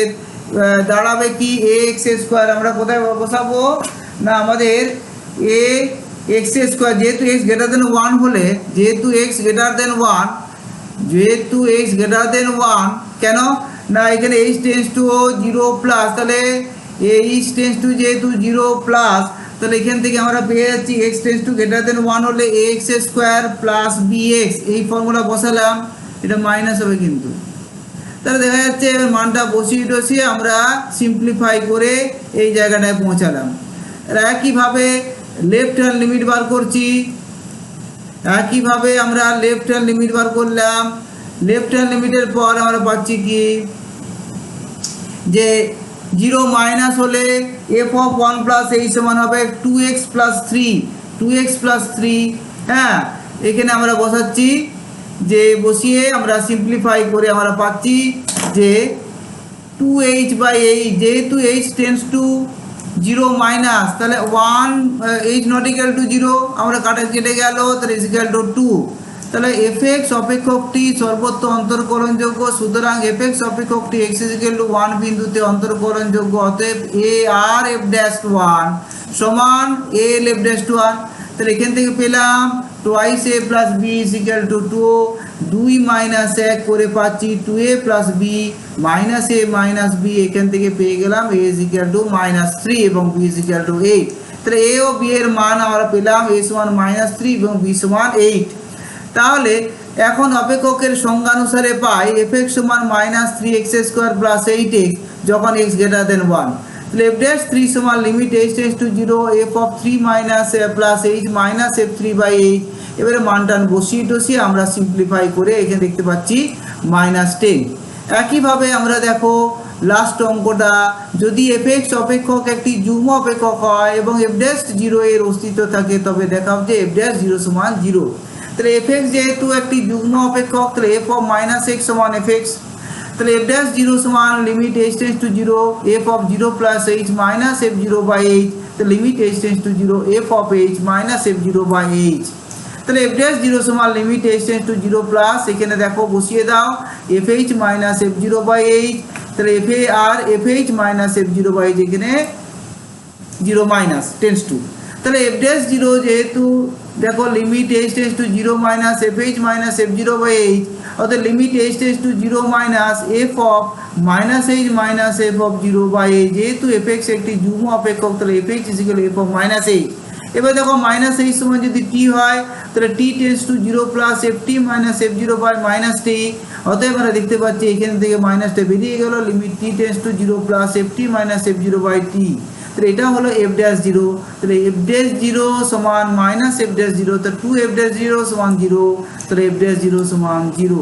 দাঁড়াবে কি এ এক্স স্কোয়ার। আমরা কোথায় বসাবো না, আমাদের এ এক্স স্কোয়ার, যেহেতু এক্স গ্রেটার দেন ওয়ান হলে, যেহেতু এক্স গ্রেটার দেন ওয়ান, যেহেতু এক্স গ্রেটার দেন ওয়ান, কেন না এখানে h tends to zero plus, তাহলে এইচ টেন্স টু যেহেতু জিরো প্লাস, তাহলে এখান থেকে আমরা পেয়ে যাচ্ছি x tends to greater than one হলে x square plus b x, এই ফর্মুলা বসালাম, এটা মাইনাস হবে কিন্তু। তাহলে দেখা যাচ্ছে এবার মানটা বসিয়ে আমরা সিম্পলিফাই করে এই জায়গাটায় পৌঁছালাম। একইভাবে লেফট হ্যান্ড লিমিট বার করছি, একইভাবে আমরা লেফট হ্যান্ড লিমিট বার করলাম। লেফট হ্যান্ড লিমিটের পর আমরা পাচ্ছি কি যে জিরো মাইনাস হলে এফ অফ ওয়ান প্লাস এই সমান হবে two x plus three, two x plus three. হ্যাঁ, এখানে আমরা বসাচ্ছি, যে বসিয়ে আমরা সিম্পলিফাই করে আমরা পাচ্ছি যে টু এইচ বাই এইচ, যেহেতু h tends to zero minus, তাহলে one h not equal to zero, আমরা কেটে গেল, তাহলে ইজ ইকুয়াল টু টু। তাহলে এফ এক্স অপেক্ষকটি সর্বত্র অন্তর্কলনযোগ্য, সুতরাং এফ এক্স অপেক্ষকটি x is equal to one বিন্দুতে অন্তর্কলনযোগ্য। অতএব এ আর এফ ড্যাশ ওয়ান সমান এ এল এফ ড্যাশ ওয়ান। তাহলে এখান থেকে পেলাম twice a plus b is equal to two, দুই মাইনাস এক করে পাচ্ছি two a plus b minus a minus b, এখান থেকে পেয়ে গেলাম a is equal to minus three এবং b is equal to eight. তাহলে এ ও বি এর মান আমরা পেলাম এ সমান মাইনাস থ্রি এবং বি সমান এইট। তাহলে এখন অপেক্ষকের সংজ্ঞানুসারে পাই এফ এক্স সমান minus three x square plus eight x যখন এক্স গ্রেটার দেন ওয়ান। তাহলে এফ ড্যাশ থ্রি সমান limit h tends to zero f of three minus plus h minus f three by eight. এবারে মানটান বসিয়ে আমরা simplify করে এখানে দেখতে পাচ্ছি মাইনাস টেন। একইভাবে আমরা দেখো লাস্ট অঙ্কটা, যদি এফ এক্স অপেক্ষক একটি যুগ্ম অপেক্ষক হয় এবং এফ ড্যাশ জিরো এর অস্তিত্ব থাকে, তবে দেখাও যে এফ ড্যাশ জিরো সমান জিরো। তাহলে এফ এক্স যেহেতু একটি যুগ্ম অপেক্ষক, তাহলে এফ অফ মাইনাস এক্স সমান এফ এক্স। তাহলে এফ ড্যাশ জিরো সমান limit h tends to zero f of zero plus h minus f zero by h, তো limit h tends to zero f of h minus f zero by h. তাহলে f dash zero সমান limit h tends to zero plus, এখানে দেখো বসিয়ে দাও f h minus f zero by h. তাহলে f a R f h minus f zero by h, এখানে zero minus tends to. তাহলে f dash zero যেহেতু দেখো limit h tends to zero minus f h minus f zero by h, অর্থাৎ limit h tends to zero minus f of minus h minus f of zero by h. যেহেতু f x একটি যুগ্ম অপেক্ষক, তাহলে F H is equal f of minus h. এবার দেখো minus h সময় যদি টি হয়, তাহলে t tends to zero plus f t minus f zero by minus t. অতএব আমরা দেখতে পাচ্ছি এখান থেকে মাইনাসটা বেরিয়ে গেল, limit t tends to zero plus f t minus f zero by t. তাহলে এটা হলো এফ ড্যাশ জিরো। তাহলে এফ ড্যাশ জিরো সমান মাইনাস এফ ড্যাশ জিরো, তাহলে টু এফ ড্যাশ জিরো সমান জিরো, তাহলে এফ ড্যাশ জিরো সমান zero.